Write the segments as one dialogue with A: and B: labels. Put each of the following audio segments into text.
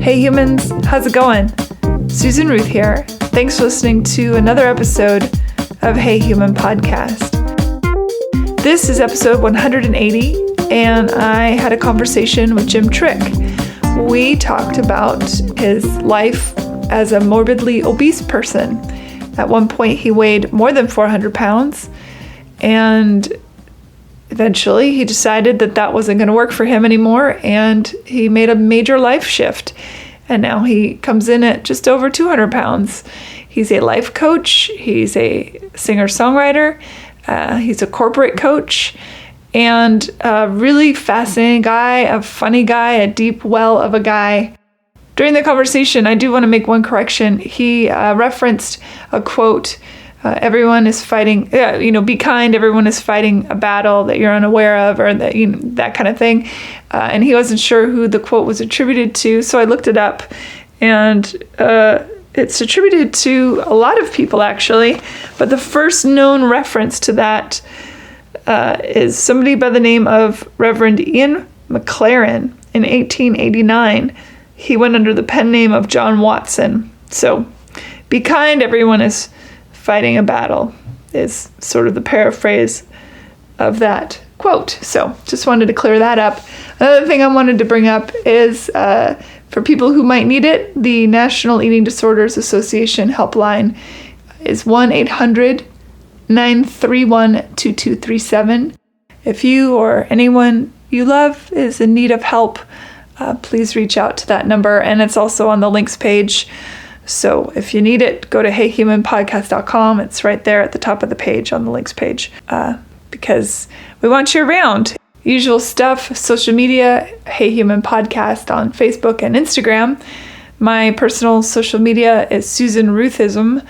A: Hey humans, how's it going? Susan Ruth here. Thanks for listening to another episode of Hey Human Podcast. This is episode 180, and I had a conversation with Jim Trick. We talked about his life as a morbidly obese person. At one point, he weighed more than 400 pounds, and eventually he decided that that wasn't going to work for him anymore, and he made a major life shift. And now he comes in at just over 200 pounds. He's a life coach. He's a singer-songwriter. He's a corporate coach, and a really fascinating guy, a funny guy, a deep well of a guy. During the conversation, I do want to make one correction. He referenced a quote, everyone is fighting, be kind, everyone is fighting a battle that you're unaware of, or that, that kind of thing. And he wasn't sure who the quote was attributed to, so I looked it up, and it's attributed to a lot of people, actually. But the first known reference to that is somebody by the name of Reverend Ian McLaren in 1889. He went under the pen name of John Watson. So, be kind, everyone is fighting a battle, is sort of the paraphrase of that quote. So, just wanted to clear that up. Another thing I wanted to bring up is, for people who might need it, the National Eating Disorders Association helpline is 1-800-931-2237. If you or anyone you love is in need of help, please reach out to that number, and it's also on the links page. So if you need it, go to heyhumanpodcast.com. It's right there at the top of the page on the links page, because we want you around. Usual stuff, social media, Hey Human Podcast on Facebook and Instagram. My personal social media is Susan Ruthism.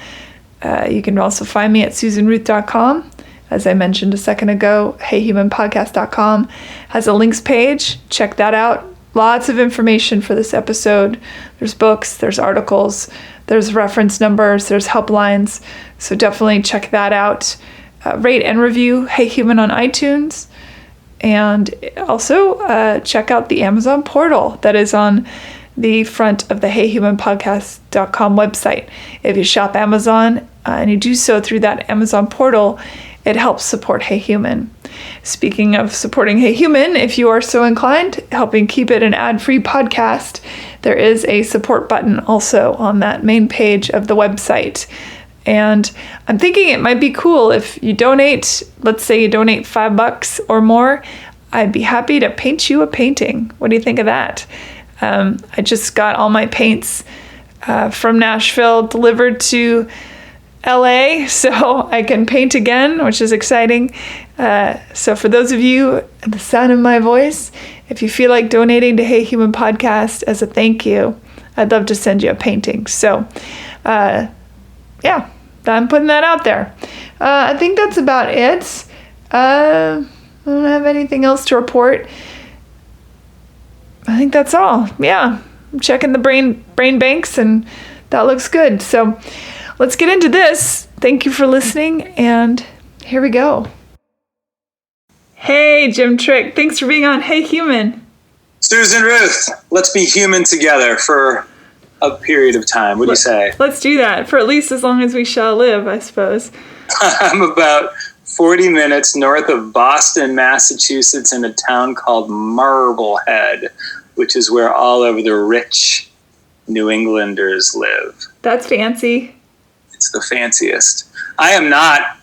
A: You can also find me at susanruth.com. As I mentioned a second ago, heyhumanpodcast.com has a links page. Check that out. Lots of information for this episode. There's books, there's articles, there's reference numbers, there's helplines. So definitely check that out. Rate and review Hey Human on iTunes. And also check out the Amazon portal that is on the front of the heyhumanpodcast.com website. If you shop Amazon and you do so through that Amazon portal, it helps support Hey Human. Speaking of supporting Hey Human, if you are so inclined, helping keep it an ad-free podcast, there is a support button also on that main page of the website. And I'm thinking it might be cool if you donate, let's say you donate $5 or more, I'd be happy to paint you a painting. What do you think of that? I just got all my paints from Nashville delivered to LA, so I can paint again, which is exciting. So for those of you at the sound of my voice, if you feel like donating to Hey Human Podcast as a thank you, I'd love to send you a painting. So, yeah, I'm putting that out there. I think that's about it. I don't have anything else to report. I think that's all. Yeah, I'm checking the brain banks, and that looks good. So let's get into this. Thank you for listening, and here we go. Hey, Jim Trick. Thanks for being on Hey Human.
B: Susan Ruth, let's be human together for a period of time. What do you say?
A: Let's do that for at least as long as we shall live, I suppose.
B: I'm about 40 minutes north of Boston, Massachusetts, in a town called Marblehead, which is where all of the rich New Englanders live.
A: That's fancy.
B: It's the fanciest. I am not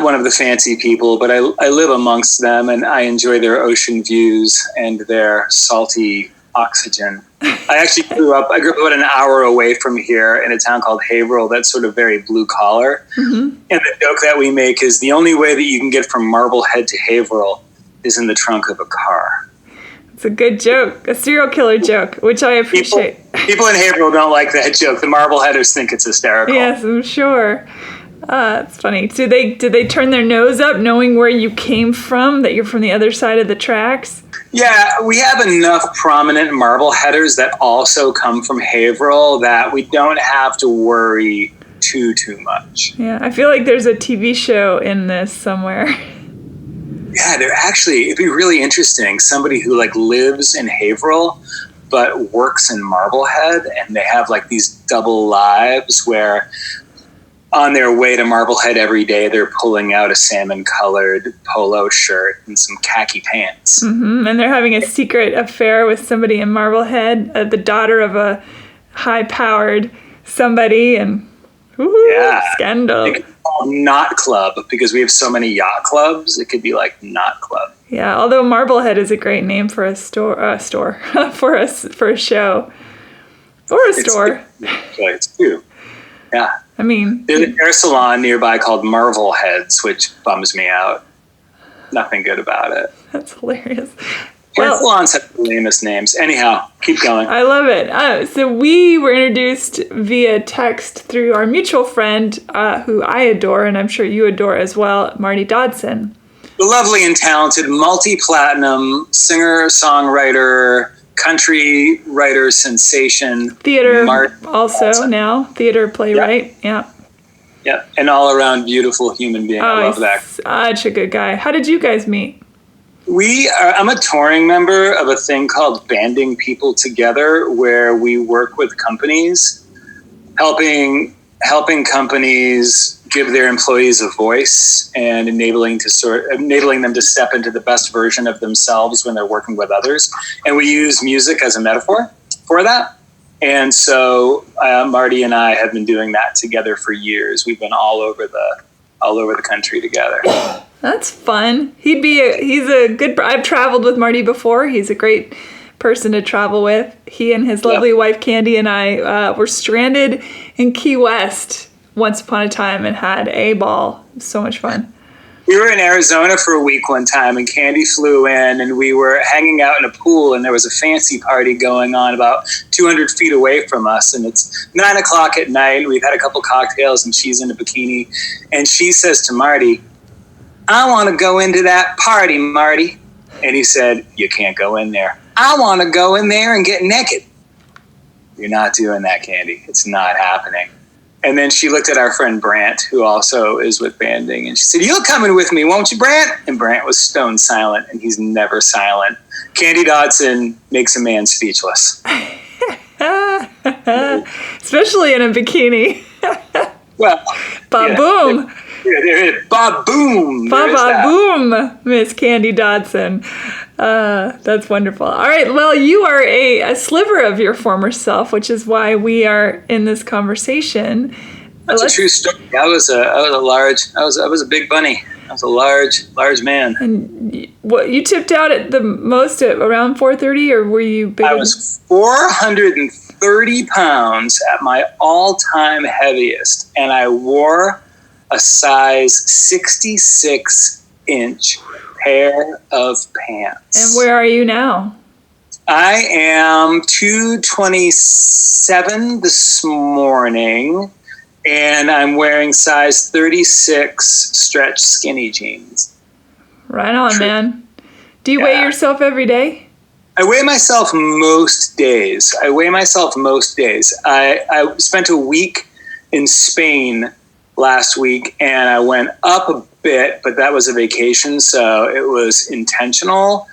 B: one of the fancy people, but I live amongst them, and I enjoy their ocean views and their salty oxygen. I grew up about an hour away from here in a town called Haverhill that's sort of very blue collar. Mm-hmm. And the joke that we make is the only way that you can get from Marblehead to Haverhill is in the trunk of a car.
A: It's a good joke, a serial killer joke, which I appreciate.
B: People in Haverhill don't like that joke. The Marbleheaders think it's hysterical.
A: Yes, I'm sure. It's funny. Did they turn their nose up knowing where you came from, that you're from the other side of the tracks?
B: Yeah, we have enough prominent Marbleheaders that also come from Haverhill that we don't have to worry too much.
A: Yeah, I feel like there's a TV show in this somewhere.
B: Yeah, it'd be really interesting. Somebody who lives in Haverhill, but works in Marblehead, and they have like these double lives where on their way to Marblehead every day, they're pulling out a salmon-colored polo shirt and some khaki pants.
A: Mm-hmm. And they're having a secret affair with somebody in Marblehead, the daughter of a high-powered somebody, and scandal.
B: It could be called Knot Club because we have so many yacht clubs. It could be like Knot Club.
A: Yeah, although Marblehead is a great name for a store for a show or a store.
B: It's too. Yeah.
A: I mean,
B: there's a hair salon nearby called Marvel Heads, which bums me out. Nothing good about it.
A: That's hilarious.
B: Hair salons have the lamest names. Anyhow, keep going.
A: I love it. So we were introduced via text through our mutual friend, who I adore, and I'm sure you adore as well, Marty Dodson.
B: The lovely and talented multi-platinum singer, songwriter, country writer sensation.
A: Theater also now. Theater playwright. Yeah.
B: Yeah. An all-around beautiful human being. I love that.
A: Such a good guy. How did you guys meet?
B: I'm a touring member of a thing called Banding People Together, where we work with companies, helping companies give their employees a voice and enabling them to step into the best version of themselves when they're working with others. And we use music as a metaphor for that. And so Marty and I have been doing that together for years. We've been all over the country together.
A: That's fun. He's a good. I've traveled with Marty before. He's a great person to travel with. He and his lovely wife Candy and I were stranded in Key West once upon a time and had a ball. So much fun.
B: We were in Arizona for a week one time, and Candy flew in, and we were hanging out in a pool, and there was a fancy party going on about 200 feet away from us, and it's 9 o'clock at night, and we've had a couple cocktails, and she's in a bikini, and she says to Marty, "I want to go into that party, Marty." And he said, "You can't go in there." "I want to go in there and get naked." "You're not doing that, Candy. It's not happening." And then she looked at our friend Brant, who also is with Banding, and she said, "You're coming with me, won't you, Brant?" And Brant was stone silent, and he's never silent. Candy Dodson makes a man speechless.
A: Especially in a bikini.
B: Well,
A: ba-boom.
B: Ba-boom.
A: Ba-ba-boom, Miss Candy Dodson. That's wonderful. All right. Well, you are a sliver of your former self, which is why we are in this conversation.
B: That's a true story. I was a big bunny. I was a large man.
A: And what, you tipped out at the most at around 430, or were you bigger?
B: I was 430 pounds at my all-time heaviest, and I wore a size 66-inch pair of pants.
A: And where are you now?
B: I am 227 this morning, and I'm wearing size 36 stretch skinny jeans.
A: Right on, man. Do you weigh yourself every day?
B: I weigh myself most days. I spent a week in Spain last week, and I went up a bit, but that was a vacation, so it was intentional.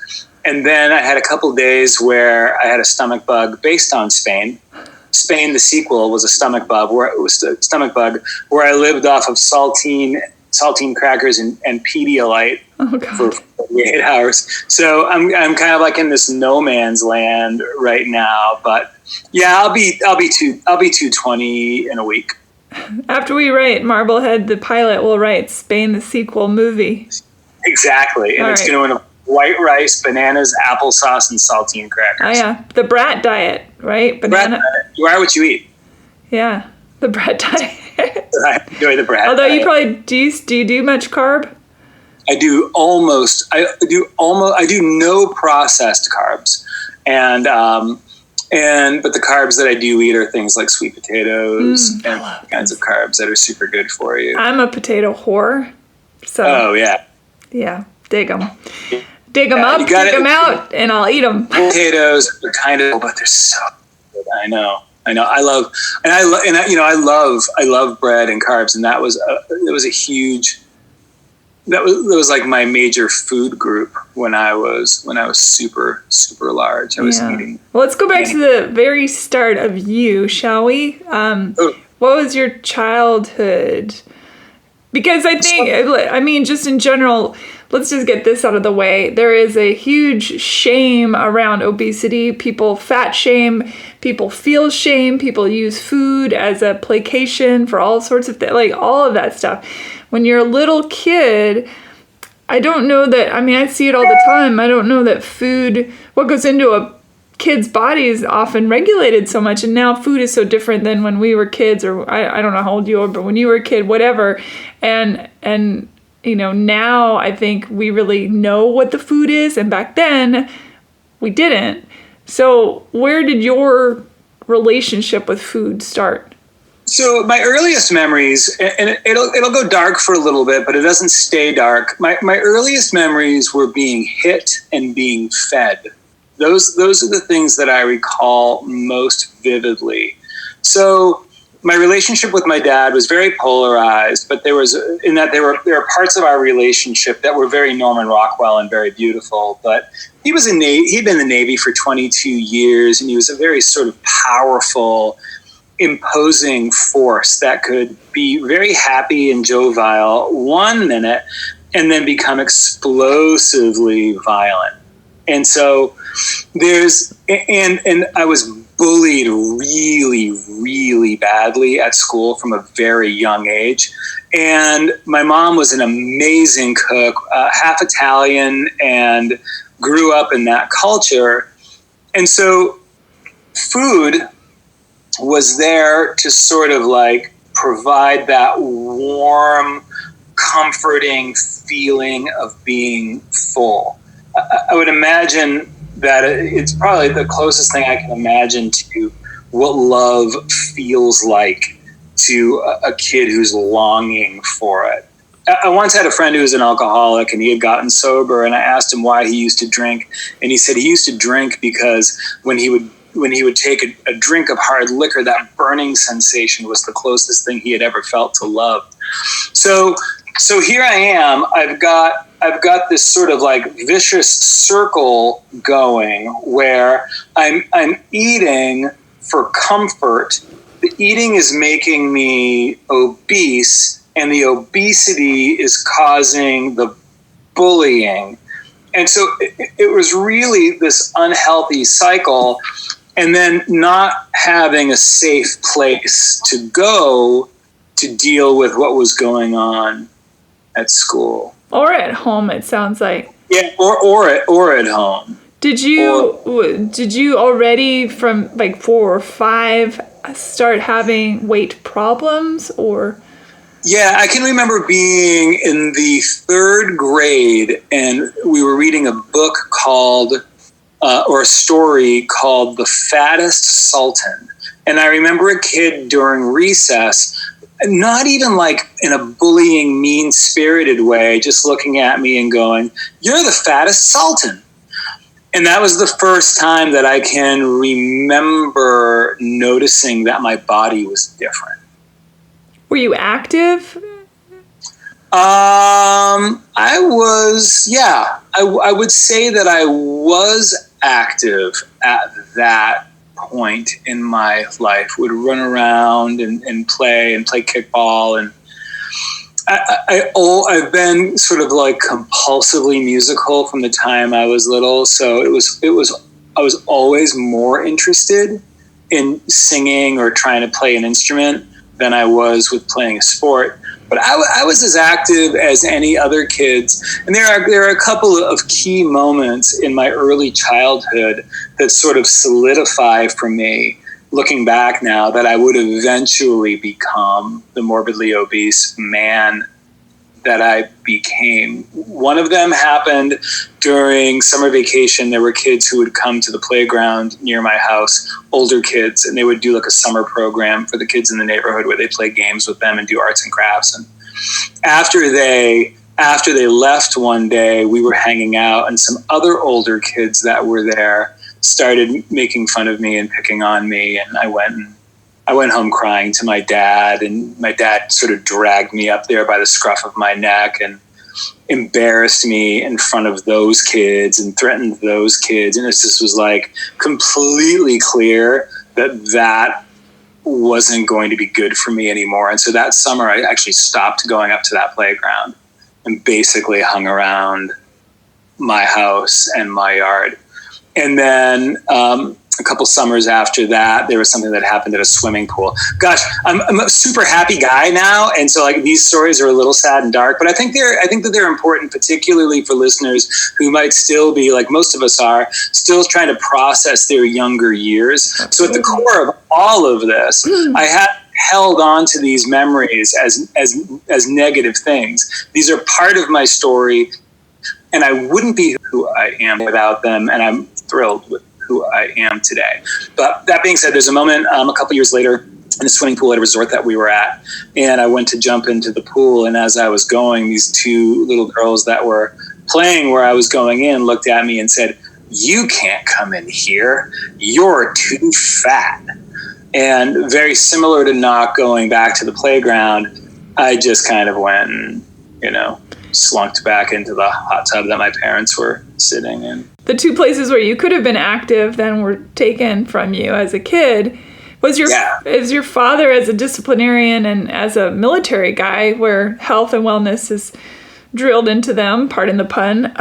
B: And then I had a couple days where I had a stomach bug based on Spain. Spain, the sequel, was a stomach bug where I lived off of saltine crackers and Pedialyte for 48 hours. So I'm kind of like in this no man's land right now. But yeah, I'll be 220 in a week.
A: After we write Marblehead, the pilot, will write Spain, the sequel movie.
B: Exactly, and it's going to involve white rice, bananas, applesauce, and saltine crackers.
A: Oh yeah, the brat diet, right? Banana.
B: You are what you eat.
A: Yeah, the brat diet.
B: I enjoy the brat.
A: Although
B: diet.
A: you probably do you do much carb?
B: I do no processed carbs, but the carbs that I do eat are things like sweet potatoes and kinds of carbs that are super good for you.
A: I'm a potato whore, so yeah, dig them up, dig them out, and I'll eat them.
B: Potatoes are but they're so good. I know. I love bread and carbs, and that was a huge that was like my major food group when I was super, super large. I was eating.
A: Well, let's go back to the very start of you, shall we? What was your childhood? Because I think, just in general, let's just get this out of the way. There is a huge shame around obesity. People fat shame, people feel shame, people use food as a placation for all sorts of things, like all of that stuff. When you're a little kid, I don't know that, I see it all the time. I don't know that food, what goes into a kid's body is often regulated so much. And now food is so different than when we were kids, or I don't know how old you are, but when you were a kid, whatever. And now I think we really know what the food is. And back then we didn't. So where did your relationship with food start?
B: So my earliest memories, and it'll go dark for a little bit, but it doesn't stay dark. My earliest memories were being hit and being fed. Those are the things that I recall most vividly. So my relationship with my dad was very polarized, but there were parts of our relationship that were very Norman Rockwell and very beautiful. But he'd been in the Navy for 22 years, and he was a very sort of powerful, imposing force that could be very happy and jovial 1 minute and then become explosively violent. And so and I was bullied really, really badly at school from a very young age. And my mom was an amazing cook, half Italian, and grew up in that culture. And so food was there to sort of like provide that warm, comforting feeling of being full. I would imagine that it's probably the closest thing I can imagine to what love feels like to a kid who's longing for it. I once had a friend who was an alcoholic, and he had gotten sober, and I asked him why he used to drink, and he said he used to drink because when he would take a drink of hard liquor, that burning sensation was the closest thing he had ever felt to love. So here I am. I've got this sort of like vicious circle going where I'm eating for comfort. The eating is making me obese, and the obesity is causing the bullying. And so it was really this unhealthy cycle, and then not having a safe place to go to deal with what was going on at school.
A: Or at home, it sounds like.
B: Yeah, or at home.
A: Did you already from like 4 or 5 start having weight problems, or?
B: Yeah, I can remember being in the 3rd grade, and we were reading a book called, or a story called The Fattest Sultan. And I remember a kid during recess, not even like in a bullying, mean-spirited way, just looking at me and going, "You're the fattest sultan." And that was the first time that I can remember noticing that my body was different.
A: Were you active?
B: I was, yeah. I would say that I was active at that point in my life. Would run around and play kickball, and I've been sort of like compulsively musical from the time I was little. So I was always more interested in singing or trying to play an instrument than I was with playing a sport. But I was as active as any other kids. And there are a couple of key moments in my early childhood that sort of solidify for me, looking back now, that I would eventually become the morbidly obese man that I became. One of them happened during summer vacation. There were kids who would come to the playground near my house, older kids, and they would do like a summer program for the kids in the neighborhood where they play games with them and do arts and crafts. And after they left one day, we were hanging out, and some other older kids that were there started making fun of me and picking on me. And I went home crying to my dad, and my dad sort of dragged me up there by the scruff of my neck. And embarrassed me in front of those kids and threatened those kids. And it just was like completely clear that wasn't going to be good for me anymore. And so that summer I actually stopped going up to that playground and basically hung around my house and my yard. And then a couple summers after that, there was something that happened at a swimming pool. Gosh, I'm a super happy guy now, and so like these stories are a little sad and dark, but I think that they're important, particularly for listeners who might still be, like most of us are, still trying to process their younger years. So at the core of all of this, I had held on to these memories as negative things. These are part of my story, and I wouldn't be who I am without them, and I'm thrilled with who I am today. But that being said, there's a moment a couple years later in a swimming pool at a resort that we were at, and I went to jump into the pool, and as I was going, these two little girls that were playing where I was going in looked at me and said, "You can't come in here. You're too fat." And very similar to not going back to the playground, I just kind of went and, slunked back into the hot tub that my parents were sitting in.
A: The two places where you could have been active then were taken from you as a kid. Is your father, as a disciplinarian and as a military guy, where health and wellness is drilled into them, pardon the pun,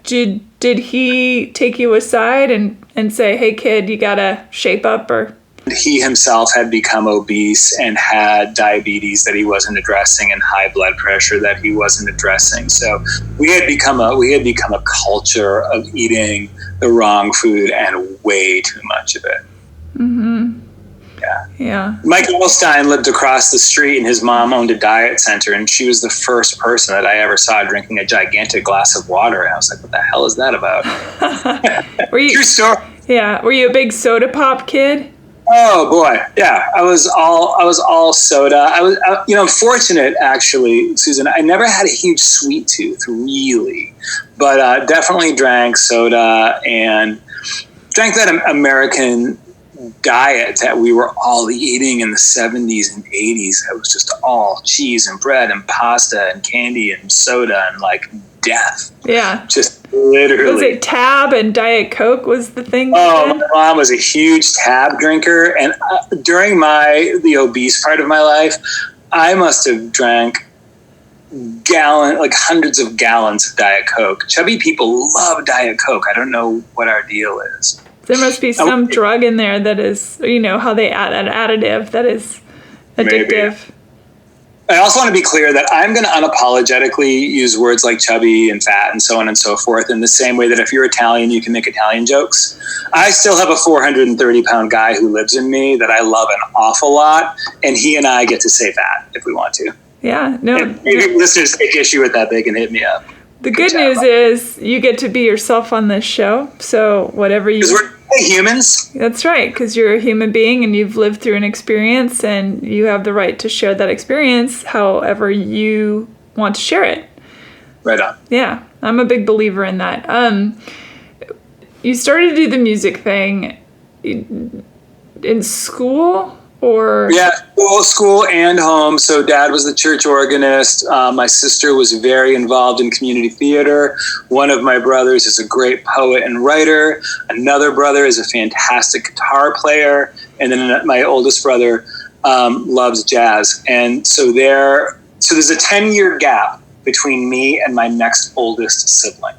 A: did he take you aside and say, "Hey kid, you gotta shape up"? Or
B: he himself had become obese and had diabetes that he wasn't addressing and high blood pressure that he wasn't addressing. So we had become a culture of eating the wrong food and way too much of it.
A: Mm-hmm. Yeah.
B: Mike Elstein lived across the street, and his mom owned a diet center, and she was the first person that I ever saw drinking a gigantic glass of water. And I was like, "What the hell is that about?" True story.
A: Yeah. Were you a big soda pop kid?
B: Oh boy, yeah. I was all soda. I'm fortunate actually, Susan. I never had a huge sweet tooth, really, but definitely drank soda and drank that American diet that we were all eating in the 70s and 80s. It was just all cheese and bread and pasta and candy and soda and like death.
A: Yeah.
B: Just literally.
A: Was it Tab and Diet Coke was the thing?
B: Oh, my mom was a huge Tab drinker. And during the obese part of my life, I must have drank hundreds of gallons of Diet Coke. Chubby people love Diet Coke. I don't know what our deal is.
A: There must be some drug in there that is, how they add an additive that is addictive.
B: Maybe. I also want to be clear that I'm going to unapologetically use words like chubby and fat and so on and so forth in the same way that if you're Italian, you can make Italian jokes. I still have a 430-pound guy who lives in me that I love an awful lot, and he and I get to say fat if we want to.
A: Yeah. No.
B: And maybe listeners take issue with that, they can hit me up.
A: The good news is you get to be yourself on this show. So whatever you...
B: Because we're humans.
A: That's right, because you're a human being and you've lived through an experience and you have the right to share that experience however you want to share it.
B: Right on.
A: Yeah, I'm a big believer in that. You started to do the music thing in school? Or
B: yeah, school and home. So dad was the church organist. My sister was very involved in community theater. One of my brothers is a great poet and writer. Another brother is a fantastic guitar player. And then my oldest brother loves jazz. And so there's a 10-year gap between me and my next oldest sibling.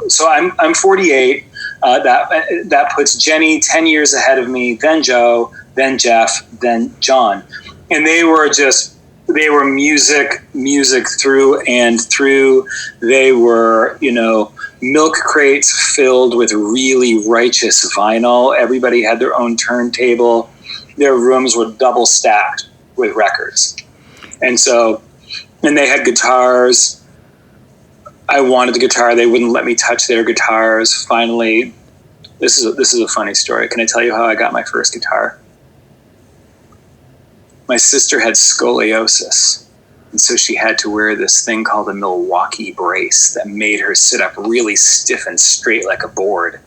B: So I'm 48. That puts Jenny 10 years ahead of me, then Joe, then Jeff, then John. And they were music through and through. They were, milk crates filled with really righteous vinyl. Everybody had their own turntable. Their rooms were double stacked with records. And they had guitars. I wanted the guitar. They wouldn't let me touch their guitars. Finally, this is a funny story. Can I tell you how I got my first guitar? My sister had scoliosis, and so she had to wear this thing called a Milwaukee brace that made her sit up really stiff and straight like a board.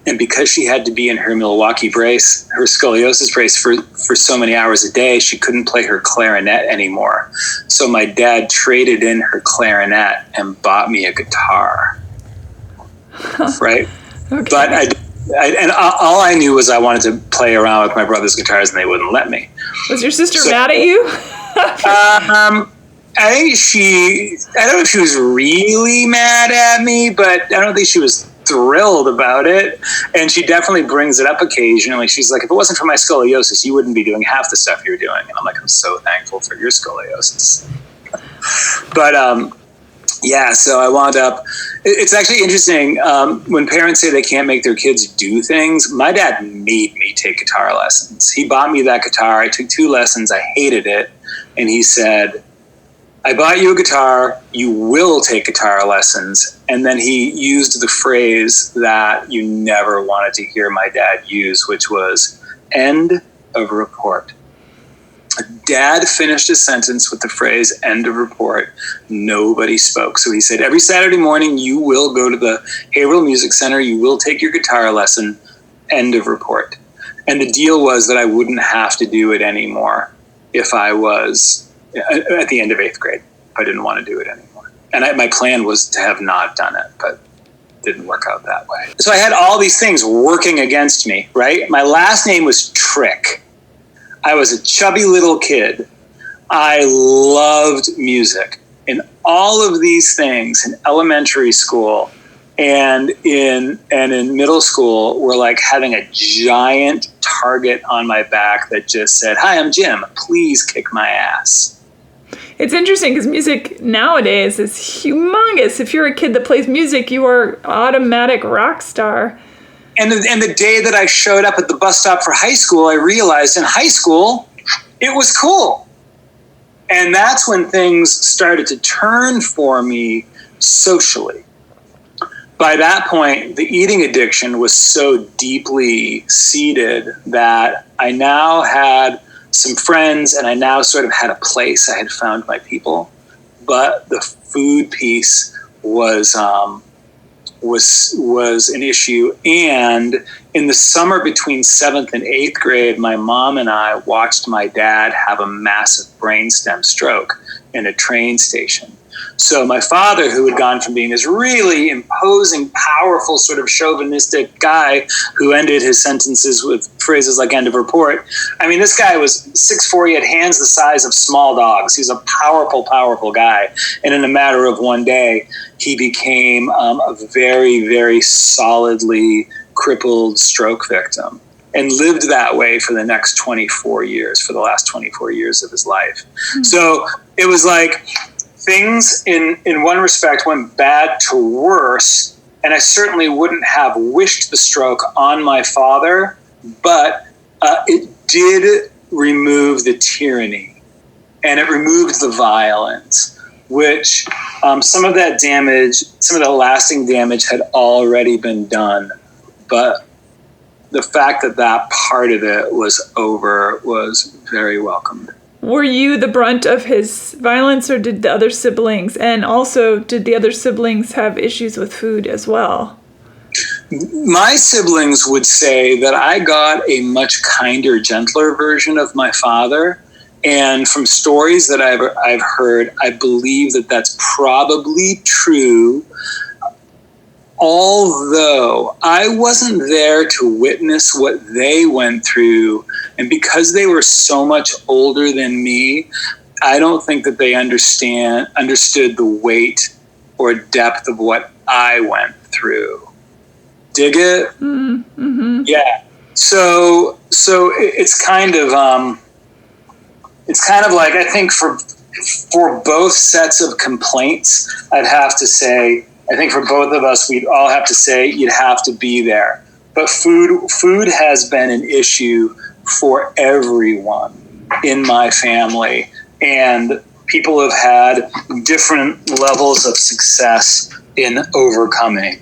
B: And because she had to be in her Milwaukee brace, her scoliosis brace for so many hours a day, she couldn't play her clarinet anymore. So my dad traded in her clarinet and bought me a guitar. Right? Okay. But all I knew was I wanted to play around with my brother's guitars, and they wouldn't let me.
A: Was your sister mad at you?
B: I don't know if she was really mad at me, but I don't think she was thrilled about it. And she definitely brings it up occasionally. She's like, if it wasn't for my scoliosis, you wouldn't be doing half the stuff you're doing. And I'm like, I'm so thankful for your scoliosis. But yeah, so I wound up, it's actually interesting. When parents say they can't make their kids do things, my dad made me take guitar lessons. He bought me that guitar. I took 2 lessons. I hated it. And he said, I bought you a guitar, you will take guitar lessons. And then he used the phrase that you never wanted to hear my dad use, which was end of report. Dad finished a sentence with the phrase end of report. Nobody spoke. So he said, every Saturday morning, you will go to the Haverhill Music Center. You will take your guitar lesson. End of report. And the deal was that I wouldn't have to do it anymore if I was at the end of 8th grade. I didn't want to do it anymore. And my plan was to have not done it, but it didn't work out that way. So I had all these things working against me, right? My last name was Trick. I was a chubby little kid. I loved music. And all of these things in elementary school and in middle school were like having a giant target on my back that just said, hi, I'm Jim. Please kick my ass.
A: It's interesting because music nowadays is humongous. If you're a kid that plays music, you are automatic rock star.
B: And the day that I showed up at the bus stop for high school, I realized in high school, it was cool. And that's when things started to turn for me socially. By that point, the eating addiction was so deeply seated that I now had some friends and I now sort of had a place. I had found my people. But the food piece was an issue. And in the summer between 7th and 8th grade, my mom and I watched my dad have a massive brainstem stroke in a train station. So my father, who had gone from being this really imposing, powerful, sort of chauvinistic guy who ended his sentences with phrases like end of report. I mean, this guy was 6'4", he had hands the size of small dogs. He's a powerful, powerful guy. And in a matter of one day, he became a very, very solidly crippled stroke victim and lived that way for the next 24 years, for the last 24 years of his life. Mm-hmm. So it was like things in one respect went bad to worse, and I certainly wouldn't have wished the stroke on my father, but it did remove the tyranny and it removed the violence, which some of that damage, some of the lasting damage had already been done. But the fact that that part of it was over was very welcomed.
A: Were you the brunt of his violence, or did the other siblings? And also, did the other siblings have issues with food as well?
B: My siblings would say that I got a much kinder, gentler version of my father. And from stories that I've heard, I believe that that's probably true. Although I wasn't there to witness what they went through, and because they were so much older than me, I don't think that they understood the weight or depth of what I went through. Dig it? Mm-hmm. Yeah. So it's kind of like, I think for both sets of complaints, I'd have to say, I think for both of us, we'd all have to say you'd have to be there. But food has been an issue for everyone in my family. And people have had different levels of success in overcoming.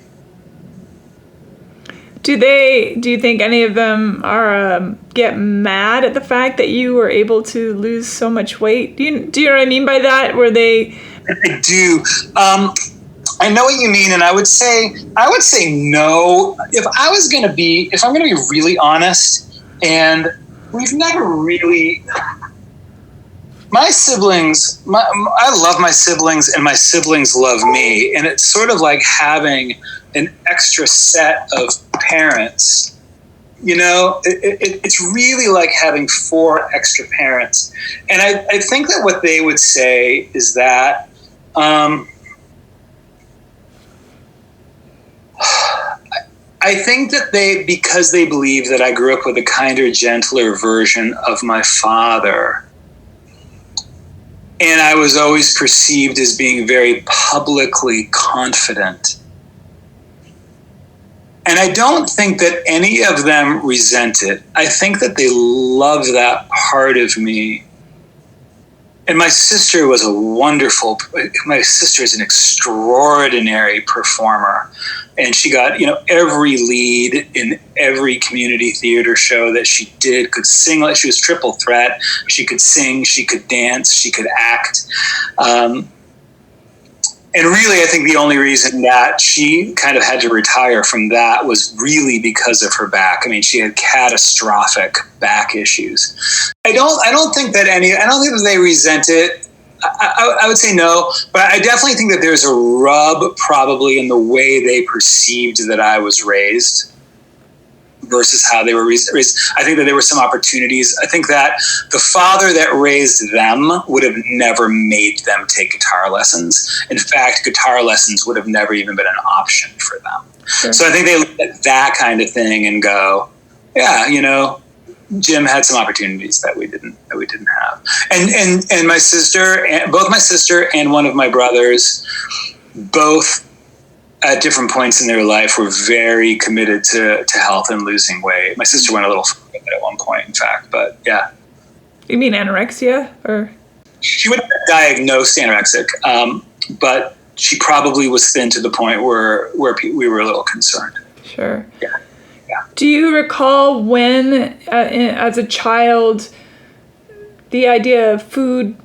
A: Do you think any of them get mad at the fact that you were able to lose so much weight? Do you know what I mean by that? Were they?
B: I do. I know what you mean, and I would say no. If I'm going to be really honest, and we've never really. My siblings, I love my siblings, and my siblings love me, and it's sort of like having an extra set of parents. You know, it's really like having 4 extra parents, and I think that what they would say is that. I think that because they believe that I grew up with a kinder, gentler version of my father, and I was always perceived as being very publicly confident. And I don't think that any of them resent it. I think that they love that part of me. And my sister is an extraordinary performer. And she got, every lead in every community theater show that she did, could sing. Like she was triple threat. She could sing, she could dance, she could act. And really, I think the only reason that she kind of had to retire from that was really because of her back. I mean, she had catastrophic back issues. I don't think that they resent it. I would say no, but I definitely think that there's a rub probably in the way they perceived that I was raised versus how they were raised. I think that there were some opportunities. I think that the father that raised them would have never made them take guitar lessons. In fact, guitar lessons would have never even been an option for them. Sure. So I think they look at that kind of thing and go, yeah, Jim had some opportunities that we didn't have. And my sister, both my sister and one of my brothers, both at different points in their life were very committed to health and losing weight. My sister went a little further at one point, in fact, but yeah.
A: You mean anorexia, or?
B: She wasn't diagnosed anorexic, but she probably was thin to the point where we were a little concerned.
A: Sure.
B: Yeah.
A: Do you recall when, as a child, the idea of food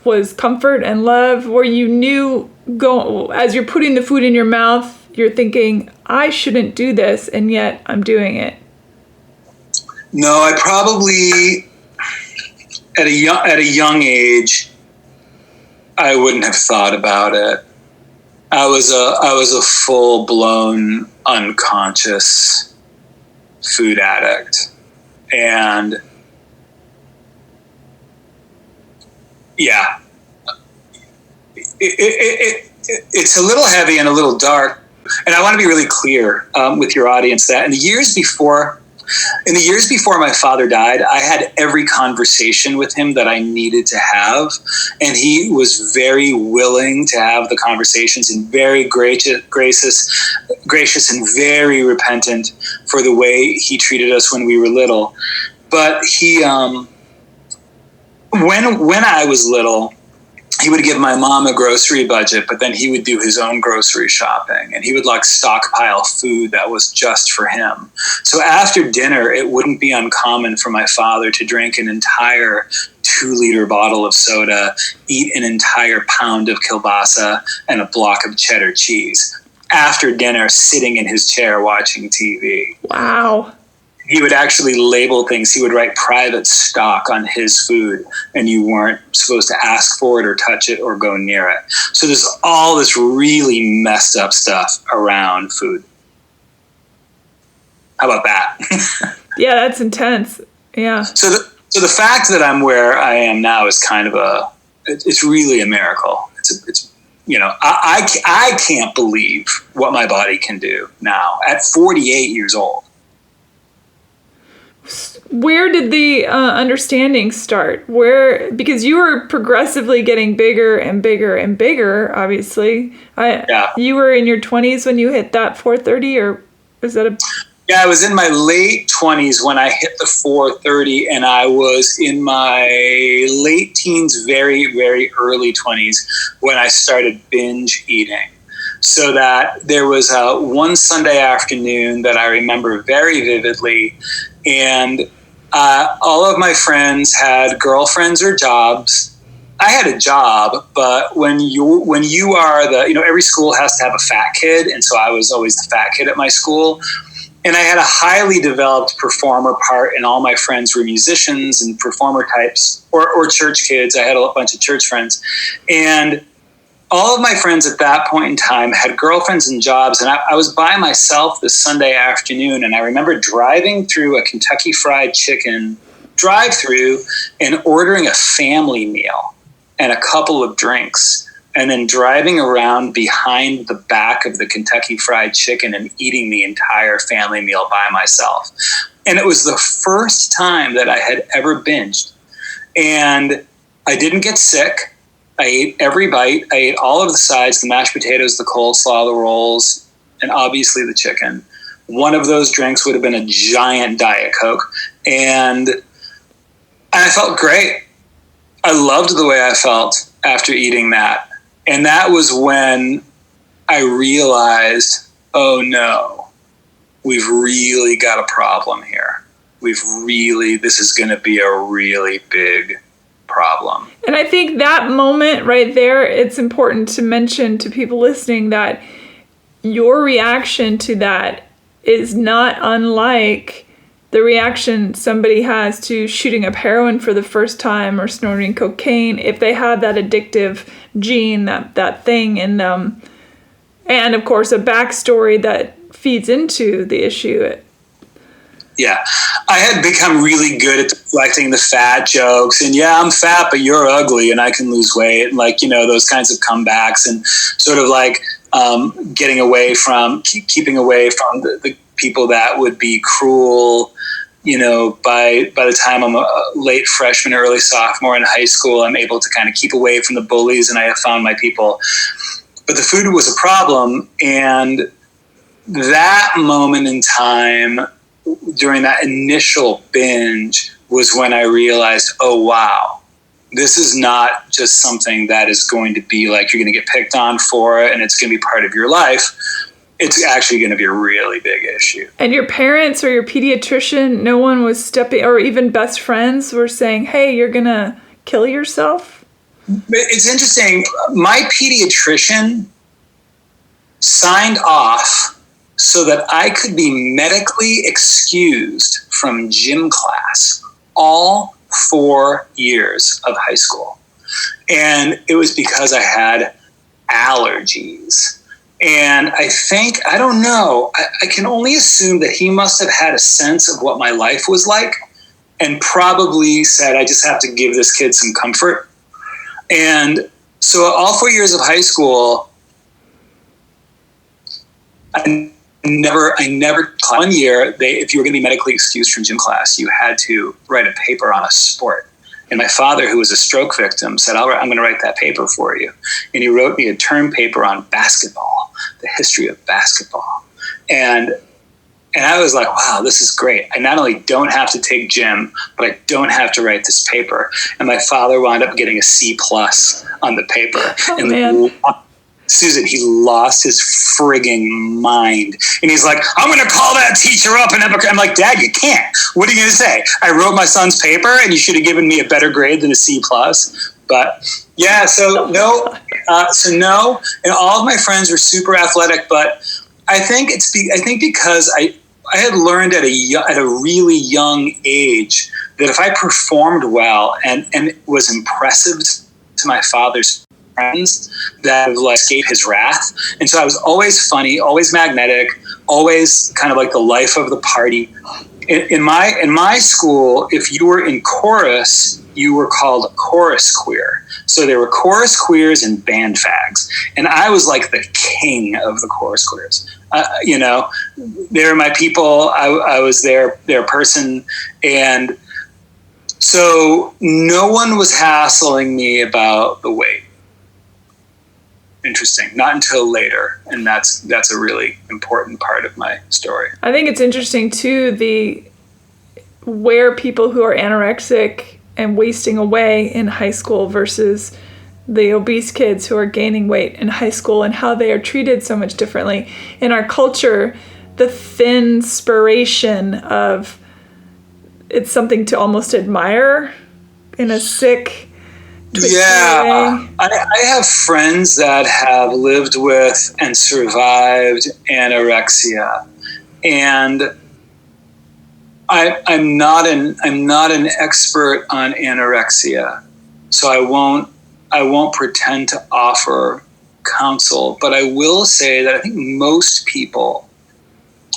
A: was comfort and love, where you knew as you're putting the food in your mouth, you're thinking, I shouldn't do this, and yet I'm doing it?
B: No, I probably, at a young age, I wouldn't have thought about it. I was a full-blown unconscious food addict, and yeah, it's a little heavy and a little dark. And I want to be really clear with your audience that in the years before my father died, I had every conversation with him that I needed to have. And he was very willing to have the conversations and very gracious and very repentant for the way he treated us when we were little. But he, when I was little, he would give my mom a grocery budget, but then he would do his own grocery shopping, and he would stockpile food that was just for him. So after dinner, it wouldn't be uncommon for my father to drink an entire 2-liter bottle of soda, eat an entire pound of kielbasa and a block of cheddar cheese after dinner, sitting in his chair watching TV.
A: Wow.
B: He would actually label things. He would write private stock on his food, and you weren't supposed to ask for it or touch it or go near it. So there's all this really messed up stuff around food. How about that?
A: Yeah, that's intense. Yeah.
B: So the fact that I'm where I am now is kind of it's really a miracle. It's I can't believe what my body can do now at 48 years old.
A: Where did the understanding start? Because you were progressively getting bigger and bigger and bigger, obviously. You were in your 20s when you hit that 430, or was that
B: Yeah, I was in my late 20s when I hit the 430, and I was in my late teens, very, very early 20s when I started binge eating. So that there was one Sunday afternoon that I remember very vividly, and all of my friends had girlfriends or jobs. I had a job, but when you are every school has to have a fat kid, and so I was always the fat kid at my school. And I had a highly developed performer part, and all my friends were musicians and performer types or church kids. I had a bunch of church friends. And all of my friends at that point in time had girlfriends and jobs, and I was by myself this Sunday afternoon, and I remember driving through a Kentucky Fried Chicken drive-through and ordering a family meal and a couple of drinks, and then driving around behind the back of the Kentucky Fried Chicken and eating the entire family meal by myself. And it was the first time that I had ever binged. And I didn't get sick. I ate every bite. I ate all of the sides, the mashed potatoes, the coleslaw, the rolls, and obviously the chicken. One of those drinks would have been a giant Diet Coke. And I felt great. I loved the way I felt after eating that. And that was when I realized, oh no, we've really got a problem here. This is going to be a really big problem.
A: And I think that moment right there, it's important to mention to people listening that your reaction to that is not unlike the reaction somebody has to shooting up heroin for the first time or snorting cocaine if they have that addictive gene, that thing in them. And of course, a backstory that feeds into the issue.
B: Yeah, I had become really good at deflecting the fat jokes, and yeah, I'm fat, but you're ugly, and I can lose weight, and those kinds of comebacks, and sort of keeping away from the people that would be cruel. By the time I'm a late freshman, early sophomore in high school, I'm able to kind of keep away from the bullies, and I have found my people. But the food was a problem, and that moment in time, during that initial binge, was when I realized, oh, wow, this is not just something that is going to be like you're going to get picked on for it and it's going to be part of your life. It's actually going to be a really big issue. And
A: your parents or your pediatrician, no one was stepping, or even best friends were saying, hey, you're going to kill yourself?
B: It's interesting. My pediatrician signed off so that I could be medically excused from gym class all 4 years of high school. And it was because I had allergies. And I don't know, I can only assume that he must have had a sense of what my life was like and probably said, I just have to give this kid some comfort. And so all 4 years of high school, I never, 1 year, if you were going to be medically excused from gym class, you had to write a paper on a sport. And my father, who was a stroke victim, said, I'm going to write that paper for you. And he wrote me a term paper on basketball, the history of basketball. And I was like, wow, this is great. I not only don't have to take gym, but I don't have to write this paper. And my father wound up getting a C+ on the paper.
A: Oh, man.
B: Susan, he lost his frigging mind. And he's like, I'm going to call that teacher up. And I'm like, Dad, you can't. What are you going to say? I wrote my son's paper and you should have given me a better grade than a C+. But yeah, so no. And all of my friends were super athletic, but I think because I had learned at a really young age that if I performed well and was impressive to my father's friends, that would escape his wrath. And so I was always funny, always magnetic, always kind of like the life of the party. In my school, if you were in chorus, you were called a chorus queer. So there were chorus queers and band fags. And I was like the king of the chorus queers. They were my people. I was their person. And so no one was hassling me about the weight. Interesting. Not until later. And that's a really important part of my story.
A: I think it's interesting too, where people who are anorexic and wasting away in high school versus the obese kids who are gaining weight in high school and how they are treated so much differently. In our culture, the thin-spiration of it's something to almost admire in a sick
B: Yeah, I have friends that have lived with and survived anorexia, and I'm not an expert on anorexia, so I won't pretend to offer counsel. But I will say that I think most people.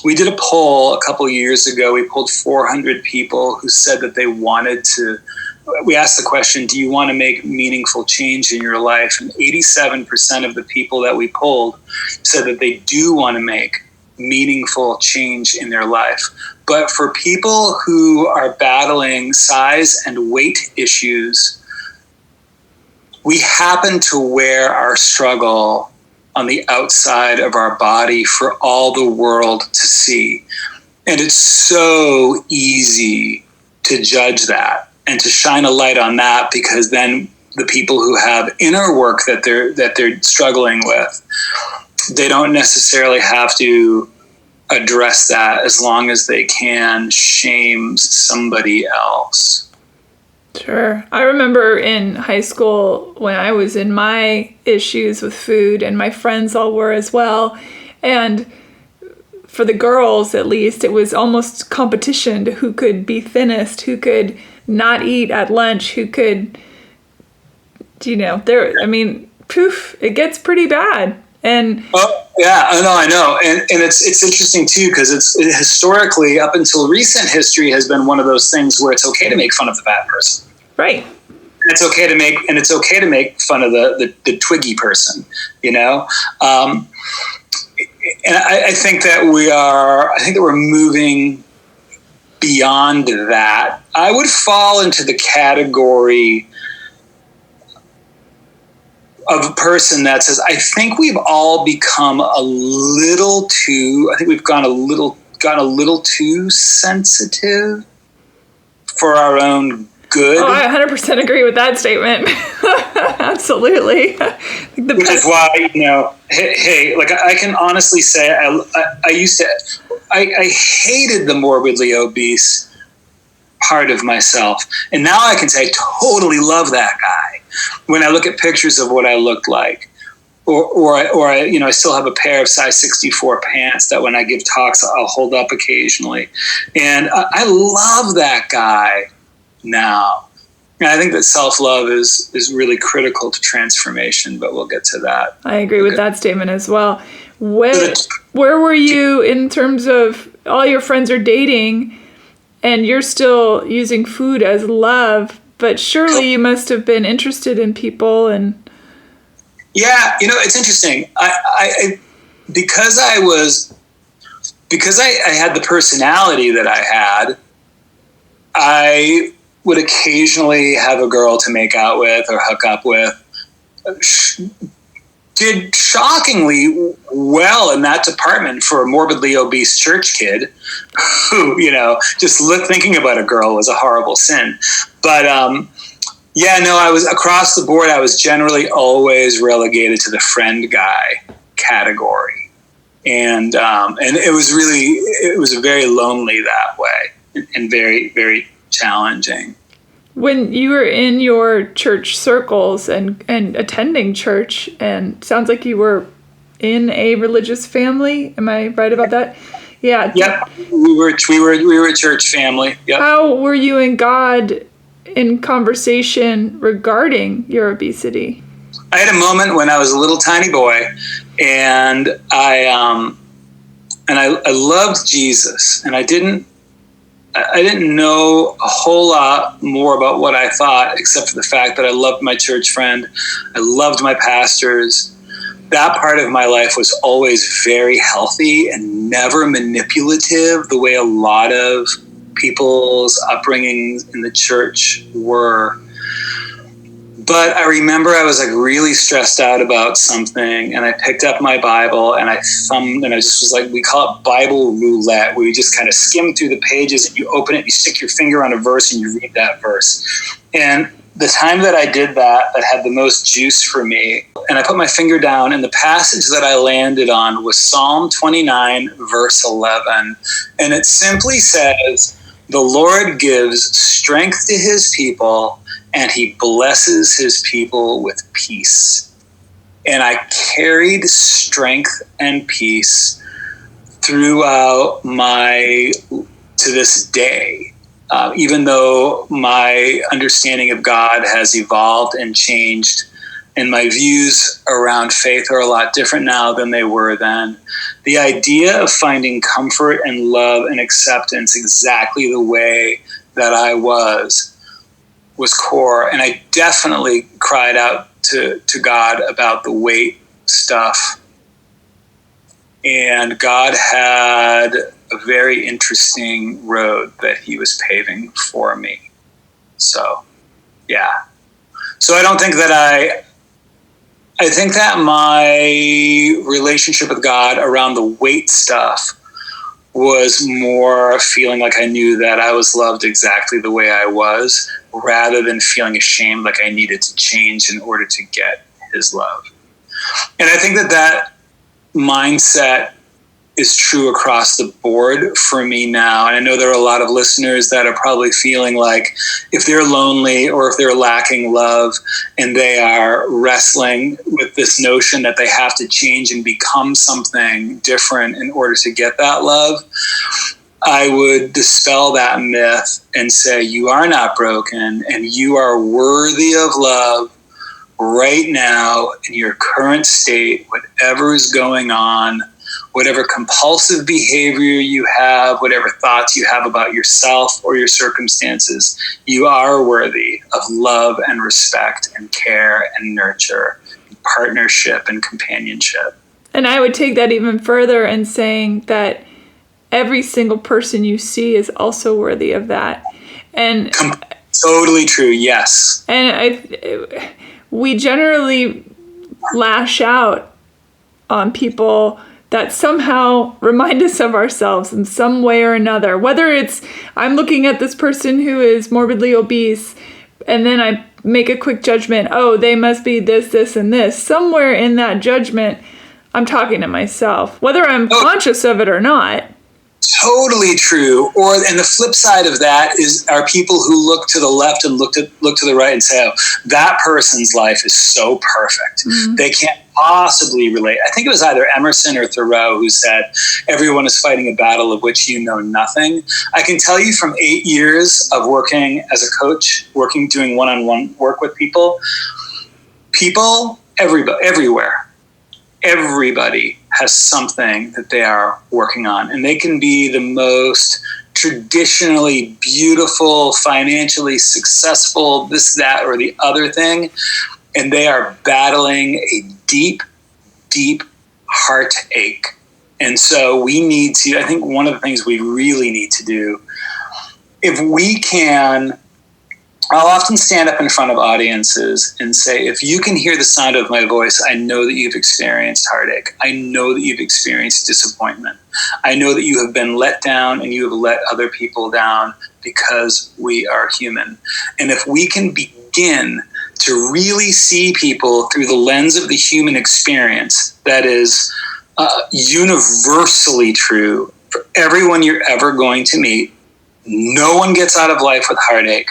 B: We did a poll a couple years ago. We polled 400 people who said that they wanted to. We asked the question, do you want to make meaningful change in your life? And 87% of the people that we polled said that they do want to make meaningful change in their life. But for people who are battling size and weight issues, we happen to wear our struggle on the outside of our body for all the world to see. And it's so easy to judge that and to shine a light on that, because then the people who have inner work that they're struggling with, they don't necessarily have to address that as long as they can shame somebody else.
A: Sure. I remember in high school when I was in my issues with food, and my friends all were as well. And for the girls, at least, it was almost competition to who could be thinnest, who could not eat at lunch, who could, it gets pretty bad. And
B: yeah, I know. And it's interesting too, because it's historically, up until recent history, has been one of those things where it's okay to make fun of the fat person.
A: Right.
B: It's okay to make fun of the twiggy person, And I think that we're moving beyond that. I would fall into the category of a person that says, I think we've all become I think we've gone a little too sensitive for our own good.
A: Oh, I 100% agree with that statement. Absolutely.
B: Which is why, hey, like I can honestly say I hated the morbidly obese part of myself. And now I can say I totally love that guy when I look at pictures of what I looked like. Or I still have a pair of size 64 pants that when I give talks, I'll hold up occasionally. And I love that guy now. And I think that self-love is really critical to transformation, but we'll get to that.
A: I agree with that statement as well. Where were you in terms of all your friends are dating and you're still using food as love, but surely you must have been interested in people and...
B: Yeah, it's interesting. Because I had the personality that I had, I would occasionally have a girl to make out with or hook up with. Did shockingly well in that department for a morbidly obese church kid who, just thinking about a girl was a horrible sin. But, I was across the board. I was generally always relegated to the friend guy category. And it was very lonely that way and very, very challenging.
A: When you were in your church circles and attending church, and sounds like you were in a religious family, am I right about that? Yeah.
B: Yep. We were a church family. Yep.
A: How were you and God in conversation regarding your obesity?
B: I had a moment when I was a little tiny boy, and I loved Jesus, and I didn't know a whole lot more about what I thought, except for the fact that I loved my church friend. I loved my pastors. That part of my life was always very healthy and never manipulative the way a lot of people's upbringings in the church were. But I remember I was really stressed out about something, and I picked up my Bible and I thumbed, and I just was we call it Bible roulette, where you just kind of skim through the pages and you open it and you stick your finger on a verse and you read that verse. And the time that I did that had the most juice for me, and I put my finger down, and the passage that I landed on was Psalm 29, verse 11. And it simply says, "The Lord gives strength to his people and he blesses his people with peace. And I carried strength and peace throughout to this day. Even though my understanding of God has evolved and changed, and my views around faith are a lot different now than they were then, the idea of finding comfort and love and acceptance exactly the way that I was core. And I definitely cried out to God about the weight stuff. And God had a very interesting road that he was paving for me. So, yeah. So I don't think that I think that my relationship with God around the weight stuff was more feeling like I knew that I was loved exactly the way I was, rather than feeling ashamed like I needed to change in order to get his love. And I think that mindset is true across the board for me now. And I know there are a lot of listeners that are probably feeling like if they're lonely or if they're lacking love and they are wrestling with this notion that they have to change and become something different in order to get that love, I would dispel that myth and say, you are not broken and you are worthy of love right now in your current state, whatever is going on, whatever compulsive behavior you have, whatever thoughts you have about yourself or your circumstances, you are worthy of love and respect and care and nurture, and partnership and companionship.
A: And I would take that even further and saying that every single person you see is also worthy of that. And
B: totally true, yes.
A: And we generally lash out on people that somehow remind us of ourselves in some way or another. Whether it's, I'm looking at this person who is morbidly obese, and then I make a quick judgment, oh, they must be this, this, and this. Somewhere in that judgment, I'm talking to myself, whether I'm conscious of it or not.
B: Totally true. And the flip side of that are people who look to the left and look to the right and say, oh, that person's life is so perfect. Mm-hmm. They can't possibly relate. I think it was either Emerson or Thoreau who said, everyone is fighting a battle of which you know nothing. I can tell you from 8 years of working as a coach, doing one-on-one work with people, everywhere, everybody has something that they are working on, and they can be the most traditionally beautiful, financially successful, this, that, or the other thing, and they are battling a deep, deep heartache. And so we need to, I think one of the things we really need to do, if we can, I'll often stand up in front of audiences and say, if you can hear the sound of my voice, I know that you've experienced heartache. I know that you've experienced disappointment. I know that you have been let down and you have let other people down, because we are human. And if we can begin to really see people through the lens of the human experience, that is universally true for everyone you're ever going to meet, no one gets out of life with heartache,